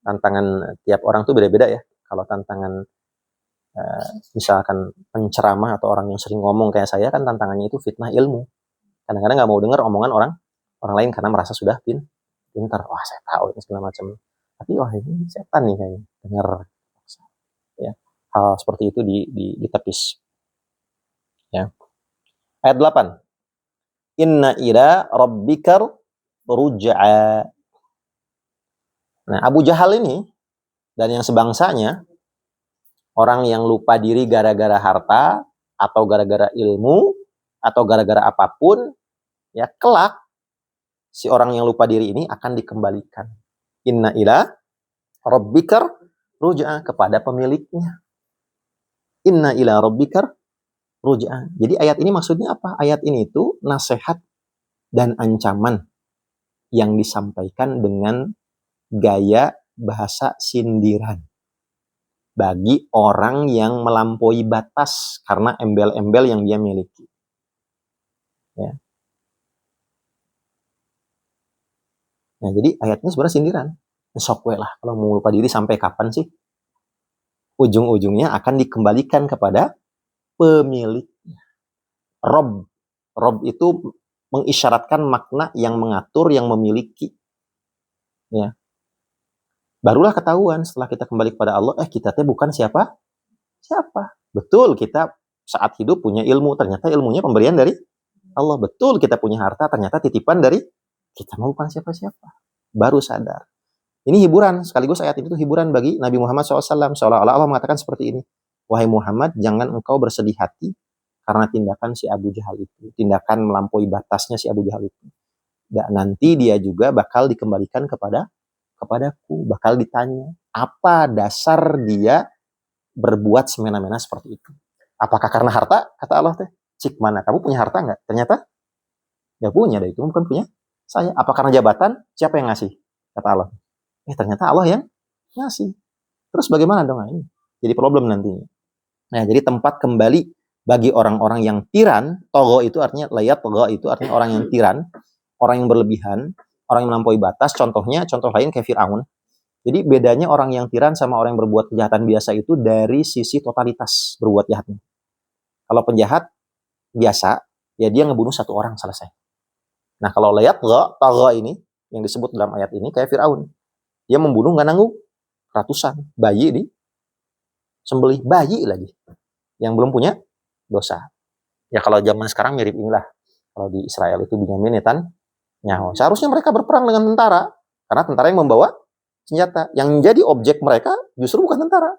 tantangan tiap orang tuh beda-beda ya. Kalau tantangan misalkan penceramah atau orang yang sering ngomong kayak saya, kan tantangannya itu fitnah ilmu. Kadang-kadang nggak mau dengar omongan orang lain karena merasa sudah pintar. Wah, saya tahu ini segala macam. Tapi wah, ini setan nih kayaknya. Dengar ya. Hal seperti itu ditepis. Ya. Ayat 8. Inna ila rabbikar ruj'a. Nah, Abu Jahal ini dan yang sebangsanya, orang yang lupa diri gara-gara harta atau gara-gara ilmu atau gara-gara apapun, ya kelak si orang yang lupa diri ini akan dikembalikan. Inna ila rabbikar ruj'a, kepada pemiliknya. Inna ila rabbikar ruj'a. Jadi ayat ini maksudnya apa? Ayat ini itu nasihat dan ancaman yang disampaikan dengan gaya bahasa sindiran bagi orang yang melampaui batas karena embel-embel yang dia miliki. Ya. Nah, jadi ayatnya sebenarnya sindiran. Sok lah, kalau mau lupa diri sampai kapan sih? Ujung-ujungnya akan dikembalikan kepada pemiliknya. Rob itu mengisyaratkan makna yang mengatur, yang memiliki. Ya. Barulah ketahuan setelah kita kembali kepada Allah, kita teh bukan siapa? Betul, kita saat hidup punya ilmu, ternyata ilmunya pemberian dari Allah. Betul, kita punya harta, ternyata titipan dari kita, mau bukan siapa-siapa. Baru sadar. Ini hiburan, sekaligus ayat itu hiburan bagi Nabi Muhammad SAW. Seolah-olah Allah mengatakan seperti ini. Wahai Muhammad, jangan engkau bersedih hati karena tindakan si Abu Jahal itu. Tindakan melampaui batasnya si Abu Jahal itu. Dan nanti dia juga bakal dikembalikan kepadaku, bakal ditanya, apa dasar dia berbuat semena-mena seperti itu? Apakah karena harta? Kata Allah teh, cik mana, kamu punya harta nggak? Ternyata nggak punya, itu bukan punya saya. Apa karena jabatan? Siapa yang ngasih? Kata Allah. Ternyata Allah yang ngasih. Terus bagaimana dong ini? Jadi problem nantinya. Nah, jadi tempat kembali bagi orang-orang yang tiran. Togo itu artinya layat, togo itu artinya orang yang tiran, orang yang berlebihan, orang yang melampaui batas. Contoh lain kayak Fir'aun. Jadi bedanya orang yang tiran sama orang yang berbuat kejahatan biasa itu dari sisi totalitas berbuat jahatnya. Kalau penjahat biasa, ya dia ngebunuh satu orang selesai. Nah kalau tagha ini, yang disebut dalam ayat ini kayak Fir'aun. Dia membunuh nggak nanggung ratusan bayi di sembelih, bayi lagi yang belum punya dosa. Ya kalau zaman sekarang mirip inilah. Kalau di Israel itu Binyamin Netanyahu. Seharusnya mereka berperang dengan tentara, karena tentara yang membawa senjata. Yang jadi objek mereka justru bukan tentara.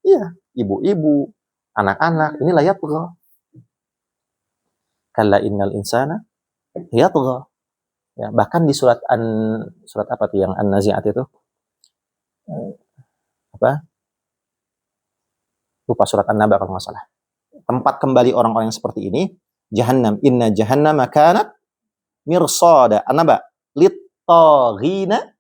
Iya, ibu-ibu, anak-anak, ini la yatgha. Kalla innal insana yatgha. Ya, bahkan di surat apa tuh yang An-Nazi'at itu? Apa? Lupa, surat An-Naba kalau nggak salah. Tempat kembali orang-orang yang seperti ini, Jahannam. Inna jahannama kanat mirsada. An-Naba. Lit-taghina.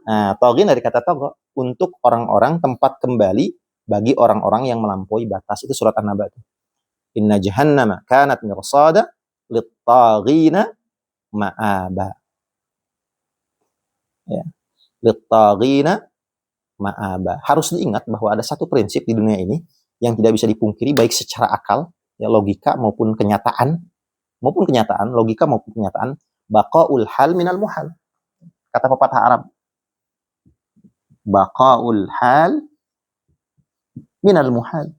Nah, taghin dari kata tagha. Untuk orang-orang tempat kembali bagi orang-orang yang melampaui batas. Itu surat An-Naba. Inna jahannama kanat mirsada lit-taghina ma'aba. Ya. Lit-taghina ma'aba. Harus diingat bahwa ada satu prinsip di dunia ini yang tidak bisa dipungkiri baik secara akal, ya logika maupun kenyataan, logika maupun kenyataan, baqaul hal minal muhal. Kata pepatah Arab. Baqaul hal minal muhal.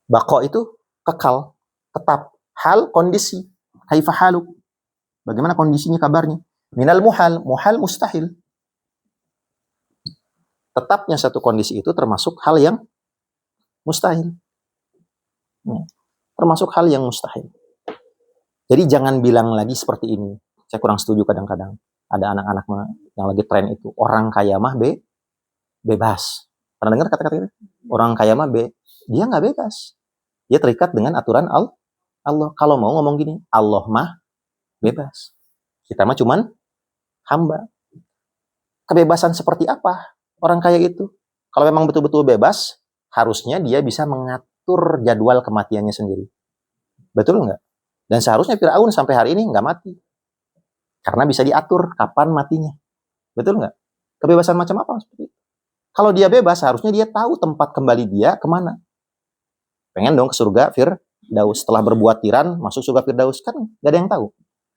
Baqa itu kekal, tetap. Hal kondisi. Kaifa haluk? Bagaimana kondisinya, kabarnya? Minal muhal, muhal mustahil. Tetapnya satu kondisi itu termasuk hal yang mustahil. Termasuk hal yang mustahil. Jadi jangan bilang lagi seperti ini. Saya kurang setuju kadang-kadang. Ada anak-anak yang lagi tren itu. Orang kaya mah bebas. Pernah dengar kata-kata itu? Orang kaya mah dia nggak bebas. Dia terikat dengan aturan Allah. Kalau mau ngomong gini, Allah mah bebas. Kita mah cuman hamba. Kebebasan seperti apa orang kaya itu? Kalau memang betul-betul bebas, harusnya dia bisa mengatur jadwal kematiannya sendiri. Betul nggak? Dan seharusnya Fir'aun sampai hari ini nggak mati. Karena bisa diatur kapan matinya. Betul nggak? Kebebasan macam apa seperti itu? Kalau dia bebas, harusnya dia tahu tempat kembali dia kemana. Pengen dong ke surga Firdaus. Setelah berbuat tiran, masuk surga Firdaus. Kan nggak ada yang tahu.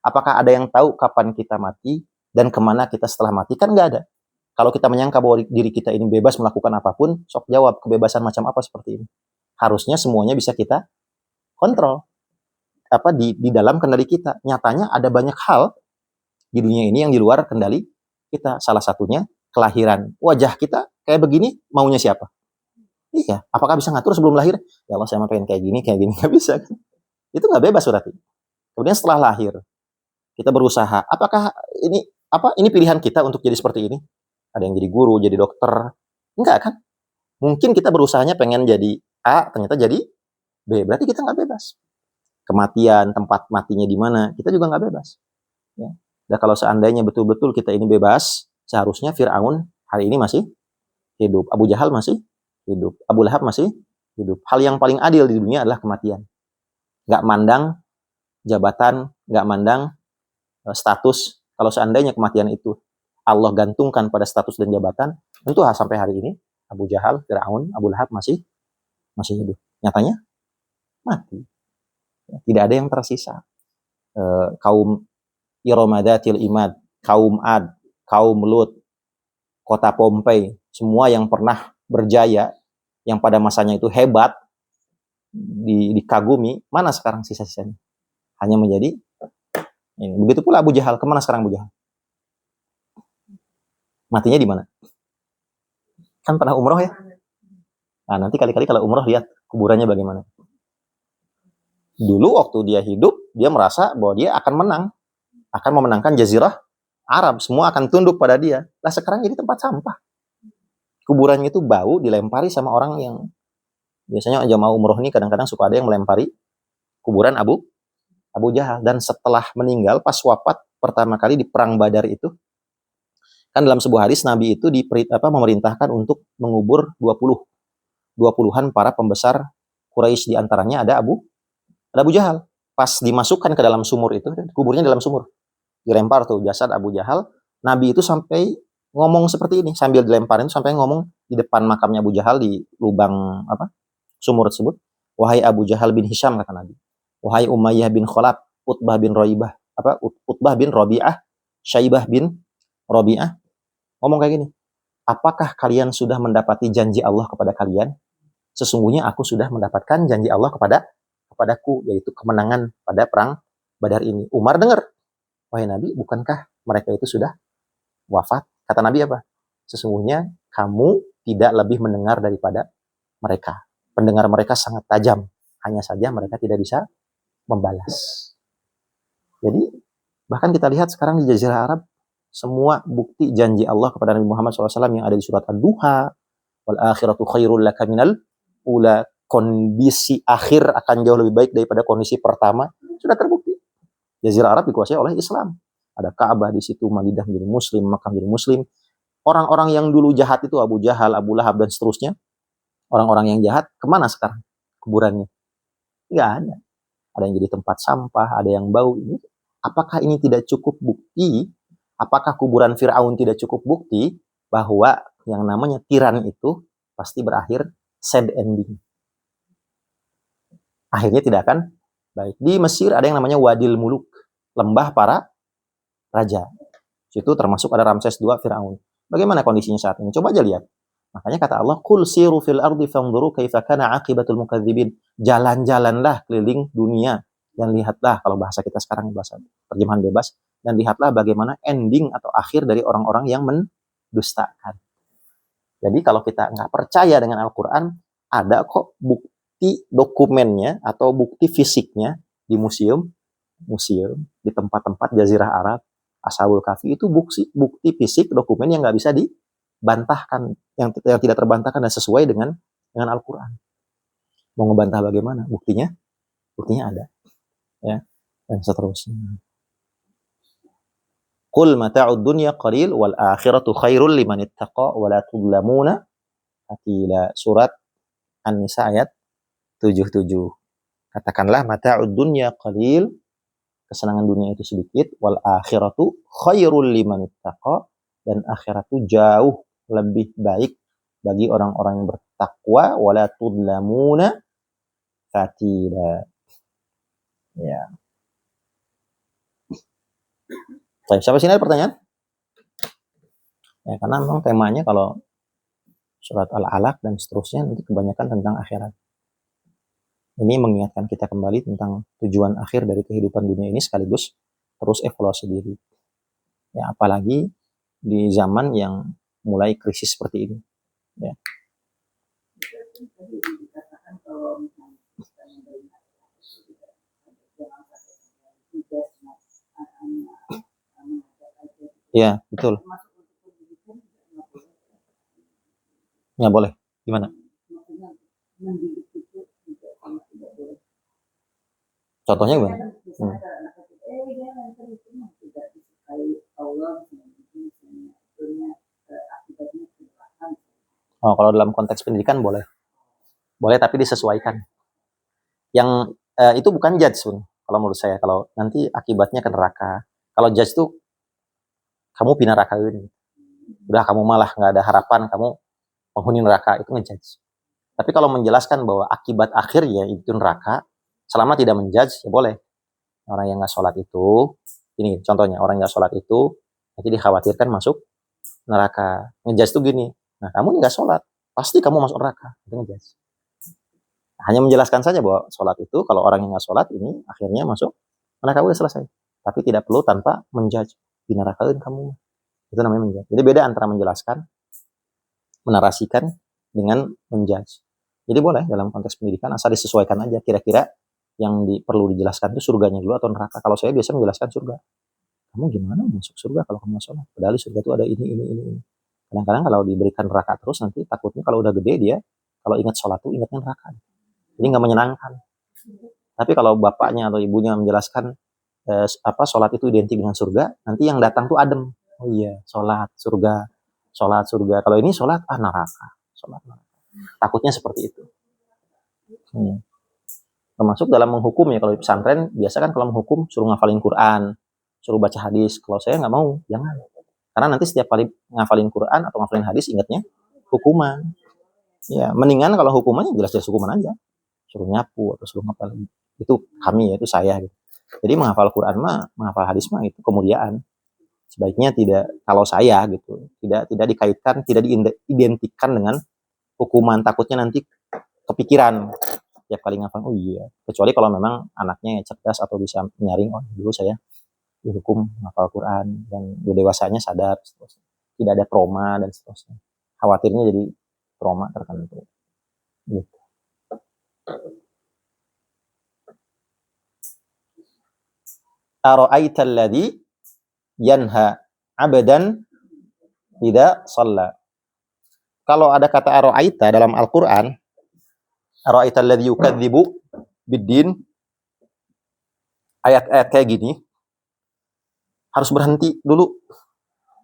Apakah ada yang tahu kapan kita mati dan kemana kita setelah mati? Kan nggak ada. Kalau kita menyangka bahwa diri kita ini bebas melakukan apapun, sok jawab, kebebasan macam apa seperti ini? Harusnya semuanya bisa kita kontrol. Di dalam kendali kita. Nyatanya ada banyak hal di dunia ini yang di luar kendali kita. Salah satunya kelahiran. Wajah kita kayak begini, maunya siapa? Iya. Apakah bisa ngatur sebelum lahir? Ya Allah, saya mau pengen kayak gini. Nggak bisa. Itu nggak bebas berarti. Kemudian setelah lahir, kita berusaha. Apakah ini pilihan kita untuk jadi seperti ini? Ada yang jadi guru, jadi dokter. Enggak kan? Mungkin kita berusahanya pengen jadi A, ternyata jadi B. Berarti kita nggak bebas. Kematian, tempat matinya di mana, kita juga nggak bebas. Ya. Dan kalau seandainya betul-betul kita ini bebas, seharusnya Fir'aun hari ini masih hidup. Abu Jahal masih hidup. Abu Lahab masih hidup. Hal yang paling adil di dunia adalah kematian. Nggak mandang jabatan, nggak mandang status. Kalau seandainya kematian itu Allah gantungkan pada status dan jabatan, tentu sampai hari ini Abu Jahal, Fir'aun, Abu Lahab masih hidup. Nyatanya mati. Tidak ada yang tersisa. Kaum Iramadatil Imad, kaum Ad, kaum Lut, kota Pompei, semua yang pernah berjaya, yang pada masanya itu hebat, dikagumi, mana sekarang sisa-sisanya? Hanya menjadi ini. Begitu pula Abu Jahal, kemana sekarang Abu Jahal? Matinya di mana? Kan pernah umroh ya? Nah, nanti kali-kali kalau umroh lihat kuburannya bagaimana. Dulu waktu dia hidup, dia merasa bahwa dia akan menang. Akan memenangkan jazirah Arab. Semua akan tunduk pada dia. Lah sekarang jadi tempat sampah. Kuburannya itu bau, dilempari sama orang yang biasanya jamaah umroh ini kadang-kadang suka ada yang melempari kuburan Abu Jahal. Dan setelah meninggal, pas wafat pertama kali di perang Badar itu, kan dalam sebuah hadis Nabi itu memerintahkan untuk mengubur 20-an para pembesar Quraisy, di antaranya ada Abu Jahal. Pas dimasukkan ke dalam sumur itu, kuburnya dalam sumur. dilempar tuh jasad Abu Jahal. Nabi itu sampai ngomong seperti ini sambil dilemparin, sampai ngomong di depan makamnya Abu Jahal di lubang sumur tersebut. Wahai Abu Jahal bin Hisham, kata Nabi. Wahai Umayyah bin Khalaf, Utbah bin Raibah, Utbah bin Rabi'ah, Syaibah bin Rabi'ah, ngomong kayak gini. Apakah kalian sudah mendapati janji Allah kepada kalian? Sesungguhnya aku sudah mendapatkan janji Allah kepadaku, yaitu kemenangan pada perang Badar ini. Umar dengar. Wahai Nabi, bukankah mereka itu sudah wafat? Kata Nabi apa? Sesungguhnya kamu tidak lebih mendengar daripada mereka. Pendengar mereka sangat tajam. Hanya saja mereka tidak bisa membalas. Jadi bahkan kita lihat sekarang di Jazirah Arab, semua bukti janji Allah kepada Nabi Muhammad SAW yang ada di surat Ad-Duha, wal akhiratu khairul laka minal ula, kondisi akhir akan jauh lebih baik daripada kondisi pertama, sudah terbukti. Jazirah Arab dikuasai oleh Islam. Ada Ka'bah di situ, Madinah menjadi Muslim, Makkah menjadi Muslim. Orang-orang yang dulu jahat itu, Abu Jahal, Abu Lahab, dan seterusnya, orang-orang yang jahat, kemana sekarang kuburannya? Nggak ada. Ada yang jadi tempat sampah, ada yang bau. Apakah ini tidak cukup bukti? Apakah kuburan Fir'aun tidak cukup bukti bahwa yang namanya tiran itu pasti berakhir sad ending? Akhirnya tidak akan baik. Di Mesir ada yang namanya Wadil Muluk, lembah para raja. Situ termasuk ada Ramses II, Fir'aun. Bagaimana kondisinya saat ini? Coba aja lihat. Makanya kata Allah, "Qul siru fil ardi fanzuru kaifa kana aqibatul mukadzibin." Jalan-jalanlah keliling dunia dan lihatlah, kalau bahasa kita sekarang bahasa terjemahan bebas, dan lihatlah bagaimana ending atau akhir dari orang-orang yang mendustakan. Jadi kalau kita nggak percaya dengan Al-Quran, ada kok bukti dokumennya atau bukti fisiknya di museum, di tempat-tempat Jazirah Arab, Ashabul Kahfi, itu bukti fisik dokumen yang nggak bisa dibantahkan, yang tidak terbantahkan dan sesuai dengan Al-Quran. Mau ngebantah bagaimana? Buktinya ada, ya, dan seterusnya. Qul mata'ud dunya qalil wal akhiratu khairul liman ittaqa wa la tudlamuna fatila. Surat An-Nisa ayat 77. Katakanlah mata'ud dunya qalil, kesenangan dunia itu sedikit, wal akhiratu khairul liman ittaqa, dan akhirat itu jauh lebih baik bagi orang-orang yang bertakwa, wala tudlamuna fatila. Ya. Baik, sampai sini ada pertanyaan? Ya, karena memang temanya kalau surat Al-Alaq dan seterusnya nanti kebanyakan tentang akhirat. Ini mengingatkan kita kembali tentang tujuan akhir dari kehidupan dunia ini, sekaligus terus evaluasi diri. Ya, apalagi di zaman yang mulai krisis seperti ini. Ya. Ya, betul. Ya, boleh. Gimana? Contohnya gimana? Oh, kalau dalam konteks pendidikan boleh. Boleh, tapi disesuaikan. Yang itu bukan judge pun, kalau menurut saya. Kalau nanti akibatnya ke neraka. Kalau judge tuh kamu pindah neraka ini. Udah kamu malah nggak ada harapan, kamu penghuni neraka, itu ngejudge. Tapi kalau menjelaskan bahwa akibat akhirnya itu neraka, selama tidak menjudge, ya boleh. Orang yang nggak sholat itu, ini contohnya, orang yang nggak sholat itu nanti dikhawatirkan masuk neraka. Ngejudge tuh gini, nah kamu nggak sholat, pasti kamu masuk neraka. Itu ngejudge. Hanya menjelaskan saja bahwa sholat itu, kalau orang yang nggak sholat ini akhirnya masuk neraka, udah selesai. Tapi tidak perlu tanpa menjudge, dinarakain kamu. Itu namanya menjudge. Jadi beda antara menjelaskan, menarasikan, dengan menjudge. Jadi boleh dalam konteks pendidikan, asal disesuaikan aja kira-kira yang perlu dijelaskan itu surganya dulu atau neraka. Kalau saya biasa menjelaskan surga. Kamu gimana masuk surga kalau kamu sholat? Padahal surga itu ada ini. Kadang-kadang kalau diberikan neraka terus, nanti takutnya kalau udah gede dia, kalau ingat sholat tuh ingatnya neraka. Jadi nggak menyenangkan. Tapi kalau bapaknya atau ibunya menjelaskan sholat itu identik dengan surga, nanti yang datang tuh adem. Oh iya, sholat surga. Kalau ini sholat neraka. Takutnya seperti itu. Termasuk dalam menghukum ya, kalau di pesantren biasa kan kalau menghukum suruh ngafalin Quran, suruh baca hadis. Kalau saya nggak mau, jangan. Karena nanti setiap kali ngafalin Quran atau ngafalin hadis, ingatnya hukuman. Ya, mendingan kalau hukumannya jelas-jelas hukuman aja. Suruh nyapu atau suruh ngapal. Itu kami ya, itu saya gitu. Jadi menghafal Quran mah, menghafal hadis mah itu kemuliaan. Sebaiknya tidak, kalau saya gitu, tidak dikaitkan, tidak diidentikan dengan hukuman. Takutnya nanti kepikiran tiap kali ngafal, oh iya. Kecuali kalau memang anaknya cerdas atau bisa menyaring, oh dulu saya dihukum ngafal Quran dan dewasanya sadar, seterusnya. Tidak ada trauma dan seterusnya. Khawatirnya jadi trauma tertentu. Gitu. Ara'aital ladzi yanha 'abdan idza shalla. Kalau ada kata ara'aita dalam Al-Qur'an, ara'aital ladzi yukadzibu biddin, ayat-ayat kayak gini harus berhenti dulu.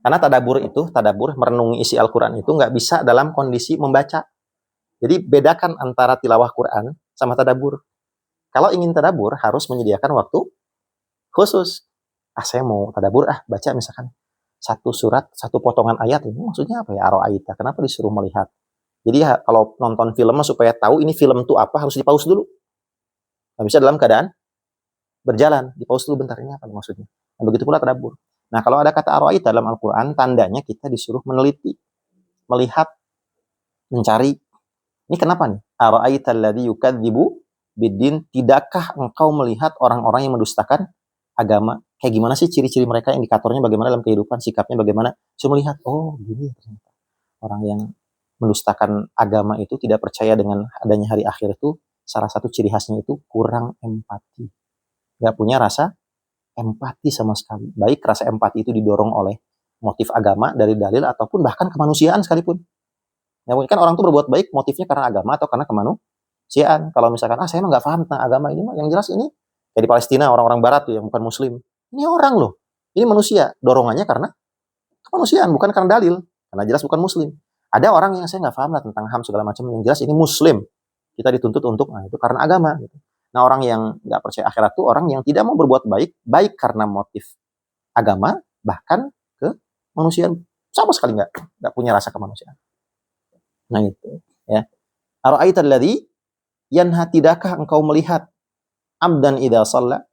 Karena tadabbur merenungi isi Al-Qur'an itu nggak bisa dalam kondisi membaca. Jadi bedakan antara tilawah Quran sama tadabbur. Kalau ingin tadabbur harus menyediakan waktu khusus. Saya mau tadabbur, baca misalkan satu surat, satu potongan ayat, ini maksudnya apa ya, ara'aita, kenapa disuruh melihat? Jadi kalau nonton film supaya tahu ini film itu apa, harus di-pause dulu. Nggak bisa dalam keadaan berjalan, di-pause dulu bentar, ini apa maksudnya. Dan begitu pula tadabbur. Nah, kalau ada kata ara'aita dalam Al-Quran, tandanya kita disuruh meneliti, melihat, mencari. Ini kenapa nih? Ara'aita alladzi yukadzibu biddin, tidakkah engkau melihat orang-orang yang mendustakan agama? Kayak gimana sih ciri-ciri mereka, indikatornya bagaimana dalam kehidupan, sikapnya bagaimana? Saya melihat, oh gini ternyata. Orang yang mendustakan agama itu, tidak percaya dengan adanya hari akhir itu, salah satu ciri khasnya itu kurang empati. Gak punya rasa empati sama sekali. Baik rasa empati itu didorong oleh motif agama dari dalil ataupun bahkan kemanusiaan sekalipun. Ya, kan orang tuh berbuat baik motifnya karena agama atau karena kemanusiaan. Kalau misalkan, saya emang gak paham tentang agama ini, yang jelas ini kayak di Palestina orang-orang barat tuh yang bukan muslim. Ini orang loh. Ini manusia. Dorongannya karena kemanusiaan, bukan karena dalil. Karena jelas bukan muslim. Ada orang yang saya nggak paham lah tentang HAM segala macam. Yang jelas ini muslim. Kita dituntut untuk, itu karena agama. Gitu. Nah, orang yang nggak percaya akhirat itu orang yang tidak mau berbuat baik, baik karena motif agama, bahkan ke manusiaan. Sama sekali nggak punya rasa kemanusiaan. Nah itu. Ya. Ara'aital ladzi yanha, tidakkah engkau melihat abdan idza shalla?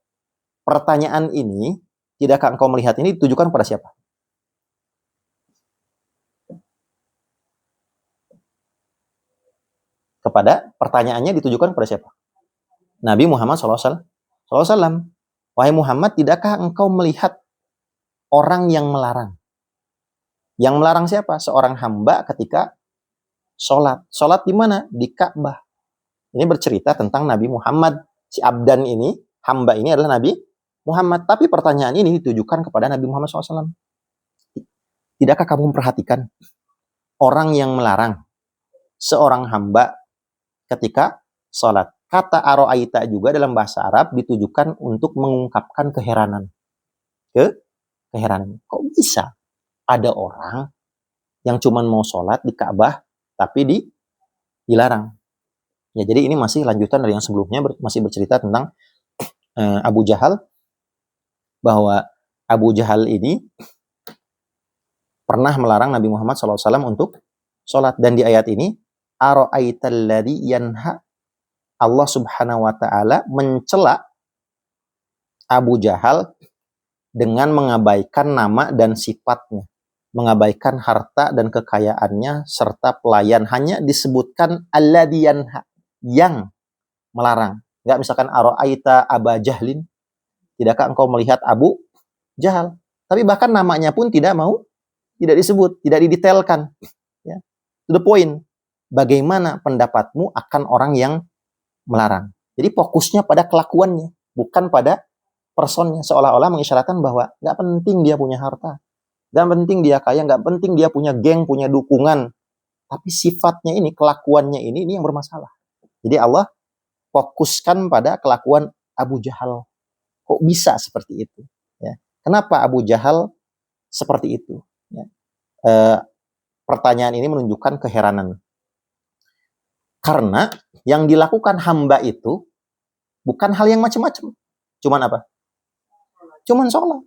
Pertanyaan ini, tidakkah engkau melihat ini ditujukan pada siapa? Pertanyaannya ditujukan pada siapa? Nabi Muhammad SAW. Wahai Muhammad, tidakkah engkau melihat orang yang melarang? Yang melarang siapa? Seorang hamba ketika sholat. Sholat di mana? Di Ka'bah. Ini bercerita tentang Nabi Muhammad. Si abdan ini, hamba ini adalah Nabi Muhammad. Tapi pertanyaan ini ditujukan kepada Nabi Muhammad SAW. Tidakkah kamu memperhatikan orang yang melarang seorang hamba ketika sholat? Kata ara'aita juga dalam bahasa Arab ditujukan untuk mengungkapkan keheranan. Keheranan. Kok bisa ada orang yang cuma mau sholat di Ka'bah tapi dilarang? Ya, jadi ini masih lanjutan dari yang sebelumnya, masih bercerita tentang Abu Jahal, bahwa Abu Jahal ini pernah melarang Nabi Muhammad SAW untuk sholat. Dan di ayat ini, ara'aital ladzi yanha, Allah Subhanahu wa Ta'ala mencela Abu Jahal dengan mengabaikan nama dan sifatnya, mengabaikan harta dan kekayaannya serta pelayan. Hanya disebutkan alladzi yanha, yang melarang. Enggak misalkan ara'aita Aba Jahlin, tidakkah engkau melihat Abu Jahal? Tapi bahkan namanya pun tidak disebut, tidak didetailkan. Ya. To the point. Bagaimana pendapatmu akan orang yang melarang? Jadi fokusnya pada kelakuannya, bukan pada personnya. Seolah-olah mengisyaratkan bahwa nggak penting dia punya harta, nggak penting dia kaya, nggak penting dia punya geng, punya dukungan. Tapi sifatnya ini, kelakuannya ini yang bermasalah. Jadi Allah fokuskan pada kelakuan Abu Jahal. Kok bisa seperti itu? Ya. Kenapa Abu Jahal seperti itu? Ya. Pertanyaan ini menunjukkan keheranan. Karena yang dilakukan hamba itu bukan hal yang macam-macam. Cuman apa? Cuman sholat.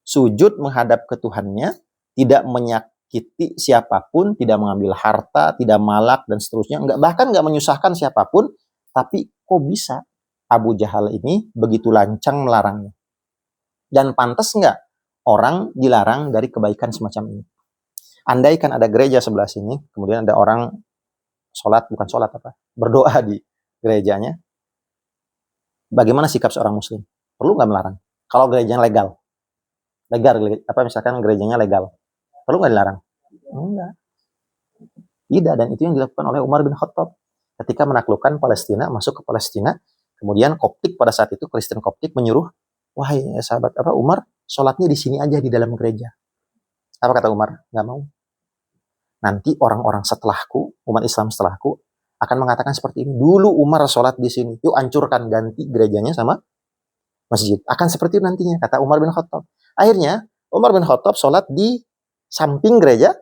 sujud menghadap ke Tuhannya, tidak menyakiti siapapun, tidak mengambil harta, tidak malak dan seterusnya, bahkan nggak menyusahkan siapapun, tapi kok bisa Abu Jahal ini begitu lancang melarangnya? Dan pantas nggak orang dilarang dari kebaikan semacam ini? Andaikan ada gereja sebelah sini, kemudian ada orang berdoa di gerejanya, bagaimana sikap seorang muslim? Perlu nggak melarang? Kalau gerejanya legal, misalkan gerejanya legal, perlu nggak dilarang? Enggak. Tidak, dan itu yang dilakukan oleh Umar bin Khattab ketika menaklukkan Palestina, masuk ke Palestina, kemudian Koptik pada saat itu, Kristen Koptik menyuruh, wahai sahabat Umar, sholatnya di sini aja di dalam gereja. Apa kata Umar? Nggak mau. Nanti orang-orang setelahku, umat Islam setelahku, akan mengatakan seperti ini. Dulu Umar sholat di sini. Yuk hancurkan, ganti gerejanya sama masjid. Akan seperti itu nantinya, kata Umar bin Khattab. Akhirnya, Umar bin Khattab sholat di samping gereja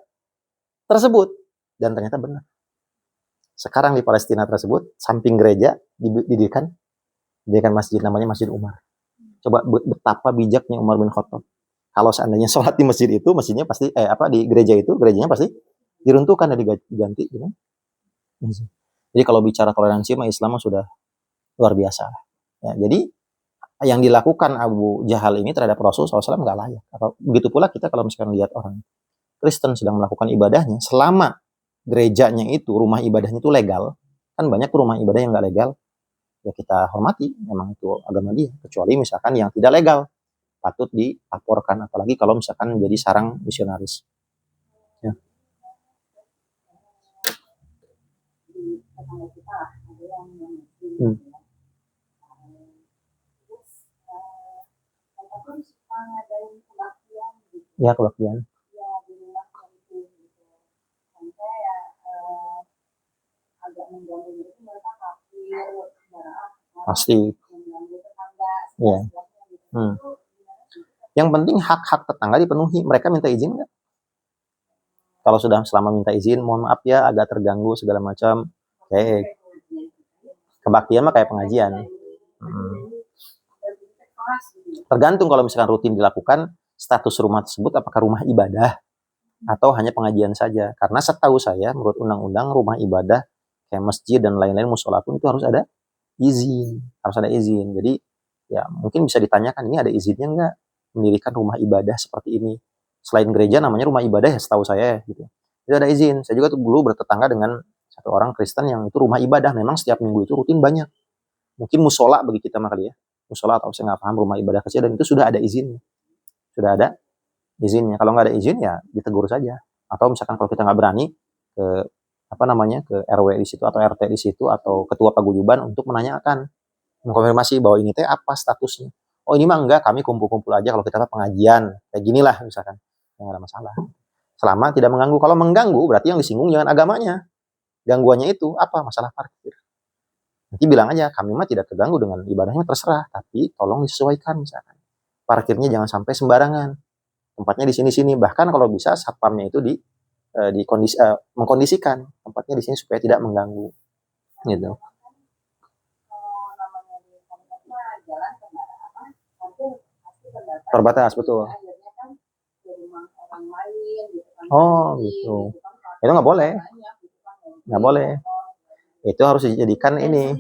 tersebut. Dan ternyata benar. Sekarang di Palestina tersebut, samping gereja, didirikan masjid, namanya Masjid Umar. Coba betapa bijaknya Umar bin Khattab. Kalau seandainya sholat di masjid itu, masjidnya pasti, di gereja itu, gerejanya pasti diruntuhkan dan diganti. Gitu. Jadi kalau bicara toleransi, Islam sudah luar biasa. Ya, jadi yang dilakukan Abu Jahal ini terhadap Rasulullah SAW nggak layak. Begitu pula kita kalau misalkan lihat orang Kristen sedang melakukan ibadahnya, selama gerejanya itu, rumah ibadahnya itu legal, kan banyak rumah ibadah yang nggak legal, ya kita hormati, memang itu agama dia. Kecuali misalkan yang tidak legal, patut dilaporkan, apalagi kalau misalkan menjadi sarang misionaris. Ya. Ya, kebaktian. Pasti. Ya. Yang penting hak-hak tetangga dipenuhi. Mereka minta izin nggak? Kalau sudah selama minta izin, mohon maaf ya, agak terganggu segala macam. Oke. Kebaktian mah kayak pengajian. Tergantung kalau misalkan rutin dilakukan, status rumah tersebut apakah rumah ibadah atau hanya pengajian saja. Karena setahu saya, menurut undang-undang rumah ibadah kayak masjid dan lain-lain, musola pun itu harus ada izin. Jadi ya mungkin bisa ditanyakan, ini ada izinnya nggak mendirikan rumah ibadah seperti ini? Selain gereja namanya rumah ibadah ya, setahu saya gitu. Itu ada izin. Saya juga tuh dulu bertetangga dengan satu orang Kristen yang itu rumah ibadah. Memang setiap minggu itu rutin banyak. Mungkin musola bagi kita kali ya. Musola atau saya nggak paham, rumah ibadah kecil, dan itu sudah ada izinnya. Kalau nggak ada izin ya ditegur saja. Atau misalkan kalau kita nggak berani ke ke RW di situ atau RT di situ atau ketua paguyuban untuk menanyakan, mengkonfirmasi bahwa ini teh apa statusnya. Oh ini mah enggak, kami kumpul-kumpul aja kalau kita pengajian. Kayak ginilah misalkan. Yang ada masalah. Selama tidak mengganggu. Kalau mengganggu berarti yang disinggung jangan agamanya. Gangguannya itu apa? Masalah parkir. Nanti bilang aja, kami mah tidak terganggu dengan ibadahnya, terserah. Tapi tolong disesuaikan misalkan. Parkirnya jangan sampai sembarangan. Tempatnya di sini-sini. Bahkan kalau bisa satpamnya itu mengkondisikan tempatnya di sini supaya tidak mengganggu. Gitu. Terbatas, betul. Oh gitu. Itu nggak boleh. Itu harus dijadikan ini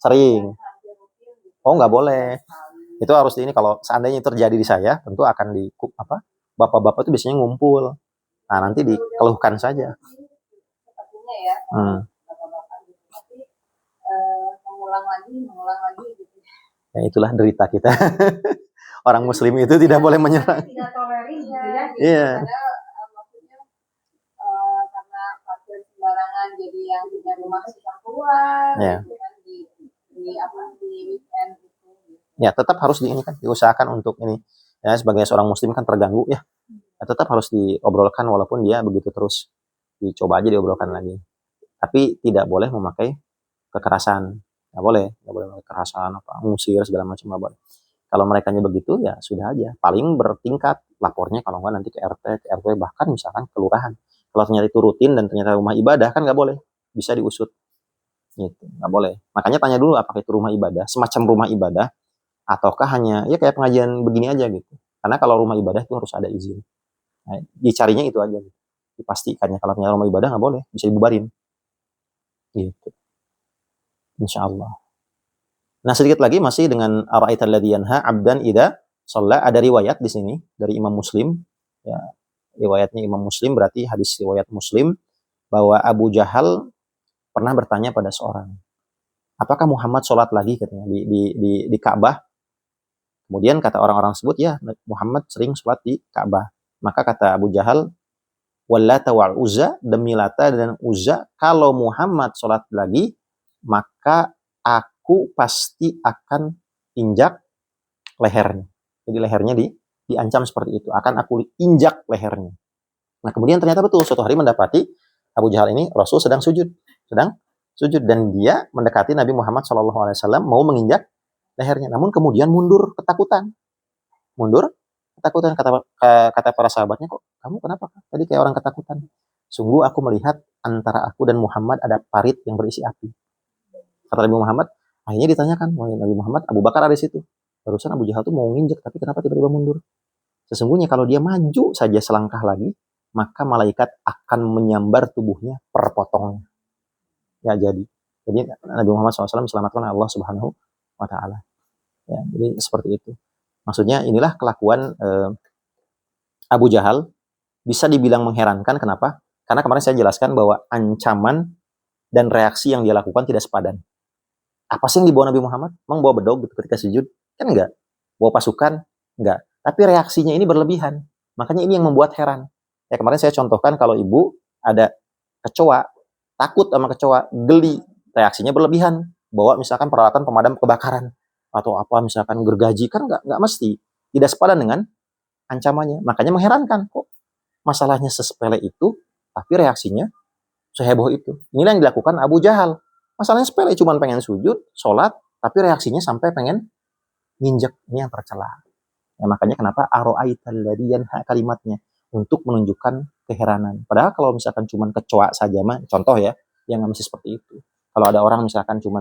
sering. Oh nggak boleh. Itu harus kalau seandainya terjadi di saya, tentu akan bapak-bapak itu biasanya ngumpul. Nah nanti dikeluhkan saja. Ya itulah derita kita. Orang Muslim itu tidak boleh menyerang. Iya. Karena parkir sembarangan, jadi yang punya rumah susah keluar. Ya. Di weekend itu. Ya tetap harus diusahakan untuk ini. Ya sebagai seorang Muslim kan terganggu ya. Tetap harus diobrolkan walaupun dia begitu terus. Dicoba aja diobrolkan lagi. Tapi tidak boleh memakai kekerasan. Nggak boleh memakai kekerasan, ngusir segala macam, nggak boleh. Kalau mereka begitu ya sudah aja. Paling bertingkat lapornya, kalau nggak nanti ke RT, ke RW, bahkan misalkan kelurahan. Kalau ternyata itu rutin dan ternyata rumah ibadah kan nggak boleh. Bisa diusut. Gitu, nggak boleh. Makanya tanya dulu apakah itu rumah ibadah, semacam rumah ibadah, ataukah hanya ya kayak pengajian begini aja gitu. Karena kalau rumah ibadah itu harus ada izin. Nah, dicarinya itu aja. Dipastikannya kalau punya rumah ibadah nggak boleh, bisa dibubarin. Gitu. Insya Allah. Nah, sedikit lagi masih dengan ara'aital ladzi yanha 'abdan idza shalla, ada riwayat di sini dari Imam Muslim. Ya, riwayatnya Imam Muslim berarti hadis riwayat Muslim bahwa Abu Jahal pernah bertanya pada seorang, apakah Muhammad sholat lagi katanya di Ka'bah? Kemudian kata orang-orang tersebut, ya Muhammad sering sholat di Ka'bah. Maka kata Abu Jahal, wallata wal uzza, demi Lata dan Uzza, kalau Muhammad sholat lagi, maka aku pasti akan injak lehernya. Jadi lehernya diancam seperti itu, akan aku injak lehernya. Nah, kemudian ternyata betul, suatu hari mendapati Abu Jahal ini Rasul sedang sujud dan dia mendekati Nabi Muhammad SAW mau menginjak lehernya, namun kemudian mundur ketakutan kata para sahabatnya, kok kamu kenapa tadi kayak orang ketakutan? Sungguh aku melihat antara aku dan Muhammad ada parit yang berisi api. Kata Nabi Muhammad, akhirnya ditanyakan oleh Nabi Muhammad, Abu Bakar ada di situ. Barusan Abu Jahal tuh mau nginjek, tapi kenapa tiba-tiba mundur? Sesungguhnya kalau dia maju saja selangkah lagi, maka malaikat akan menyambar tubuhnya per potongnya. Ya, jadi Nabi Muhammad SAW diselamatkan oleh Allah Subhanahu wa Ta'ala. Ya, jadi seperti itu. Maksudnya inilah kelakuan Abu Jahal, bisa dibilang mengherankan. Kenapa? Karena kemarin saya jelaskan bahwa ancaman dan reaksi yang dia lakukan tidak sepadan. Apa sih yang dibawa Nabi Muhammad? Emang bawa bedog gitu ketika sujud? Kan enggak. Bawa pasukan? Enggak. Tapi reaksinya ini berlebihan. Makanya ini yang membuat heran. Ya, kemarin saya contohkan kalau ibu ada kecoa, takut sama kecoa, geli, reaksinya berlebihan. Bawa misalkan peralatan pemadam kebakaran atau apa misalkan gergaji, kan enggak mesti. Tidak sepadan dengan ancamannya. Makanya mengherankan, kok masalahnya sesepele itu, tapi reaksinya seheboh itu. Inilah yang dilakukan Abu Jahal. Masalahnya sepele, cuma pengen sujud, sholat, tapi reaksinya sampai pengen nginjek. Ini yang tercela. Ya, makanya kenapa aro'aital ladzi yanha kalimatnya, untuk menunjukkan keheranan. Padahal kalau misalkan cuma kecoa saja mah, contoh ya, yang nggak mesti seperti itu. Kalau ada orang misalkan cuma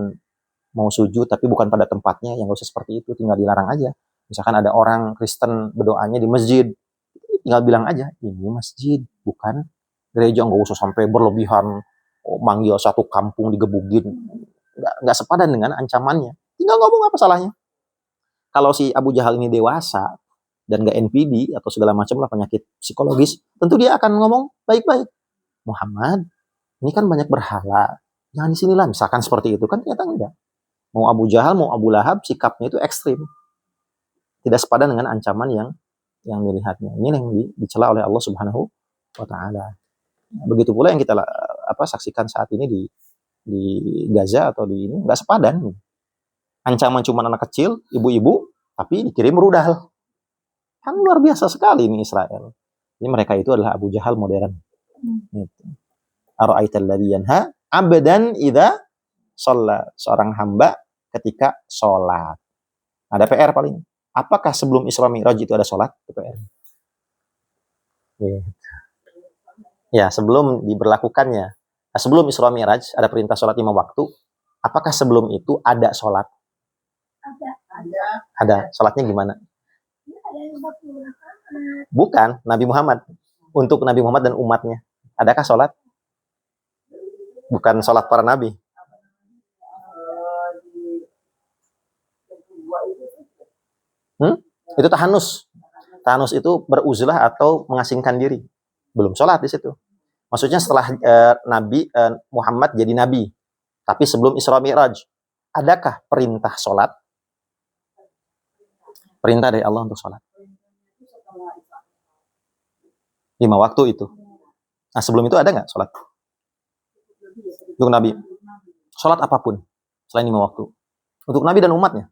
mau sujud tapi bukan pada tempatnya, yang nggak usah seperti itu, tinggal dilarang aja. Misalkan ada orang Kristen berdoanya di masjid, tinggal bilang aja, ini masjid, bukan gereja, nggak usah sampai berlebihan, manggil satu kampung digebugin. Nggak sepadan dengan ancamannya. Tinggal ngomong apa salahnya. Kalau si Abu Jahal ini dewasa dan nggak NPD atau segala macam lah penyakit psikologis, tentu dia akan ngomong baik-baik. Muhammad, ini kan banyak berhala, jangan di sinilah, misalkan seperti itu. Kan ternyata enggak. Mau Abu Jahal, mau Abu Lahab, sikapnya itu ekstrim. Tidak sepadan dengan ancaman yang dilihatnya. Ini yang dicela oleh Allah Subhanahu wa Ta'ala. Begitu pula yang kita saksikan saat ini di Gaza atau di ini, nggak sepadan. Ancaman cuma anak kecil, ibu-ibu, tapi dikirim rudal. Kan luar biasa sekali ini Israel. Ini mereka itu adalah Abu Jahal modern. Gitu. Ara'aital ladzi yanha 'abdan idza shalla, seorang hamba ketika sholat. Ada PR paling. Apakah sebelum Isra Mi'raj itu ada sholat? PR. Ya, sebelum diberlakukannya. Nah, sebelum Isra Mi'raj ada perintah sholat 5 waktu. Apakah sebelum itu ada sholat? Ada. Sholatnya gimana? Bukan, Nabi Muhammad. Untuk Nabi Muhammad dan umatnya. Adakah sholat? Bukan sholat para nabi. Itu tahanus. Tahanus itu beruzlah atau mengasingkan diri. Belum sholat di situ. Maksudnya setelah Nabi Muhammad jadi nabi, tapi sebelum Isra Mi'raj, adakah perintah sholat? Perintah dari Allah untuk sholat. 5 waktu itu. Nah, sebelum itu ada nggak sholat? Untuk Nabi. Sholat apapun selain 5 waktu. Untuk Nabi dan umatnya.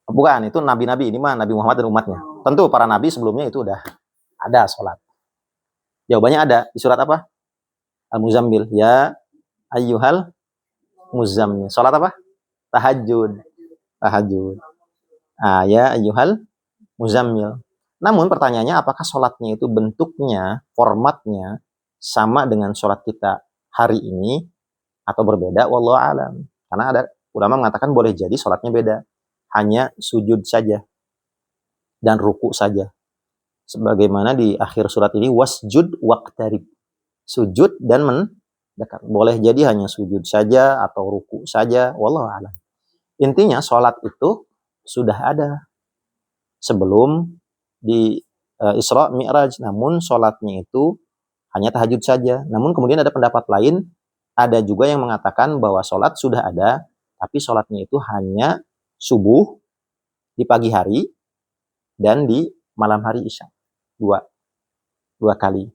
Bukan, itu nabi-nabi. Ini mah Nabi Muhammad dan umatnya. Tentu para nabi sebelumnya itu udah ada sholat. Jawabannya ada. Di surat apa? Al-Muzammil. Ya ayyuhal muzammil. Sholat apa? Tahajud. Ya ayyuhal muzammil. Namun pertanyaannya, apakah sholatnya itu bentuknya, formatnya sama dengan sholat kita hari ini atau berbeda? Wallahu a'lam. Karena ada Ulama mengatakan boleh jadi sholatnya beda, hanya sujud saja dan ruku saja. Sebagaimana di akhir surat ini, wasjud waqtarib, sujud dan mendekat. Boleh jadi hanya sujud saja atau ruku saja, wallahu a'lam. Intinya sholat itu sudah ada sebelum di Isra Mi'raj, namun sholatnya itu hanya tahajud saja. Namun kemudian ada pendapat lain, ada juga yang mengatakan bahwa sholat sudah ada, tapi sholatnya itu hanya subuh di pagi hari dan di malam hari Isya. Dua kali.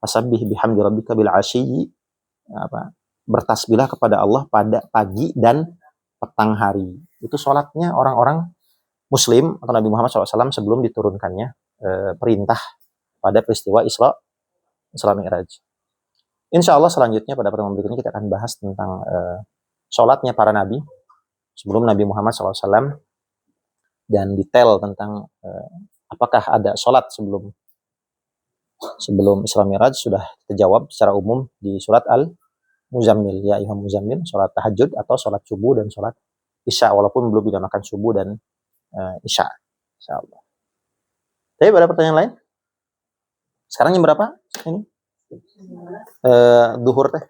Fasabbih bihamdi rabbika bil asyi, bertasbihlah kepada Allah pada pagi dan petang hari. Itu sholatnya orang-orang Muslim atau Nabi Muhammad SAW sebelum diturunkannya perintah pada peristiwa Isra Mi'raj. Insya Allah selanjutnya pada pertemuan berikutnya kita akan bahas tentang sholatnya para nabi sebelum Nabi Muhammad SAW dan detail tentang apakah ada sholat sebelum Isra Mi'raj sudah terjawab secara umum di surat Al-Muzammil, ya ayyuhal muzammil, sholat tahajud atau sholat subuh dan sholat isya, walaupun belum dinamakan subuh dan isya, insyaallah. Tapi ada pertanyaan lain? Sekarang jam berapa ini? Duhur teh.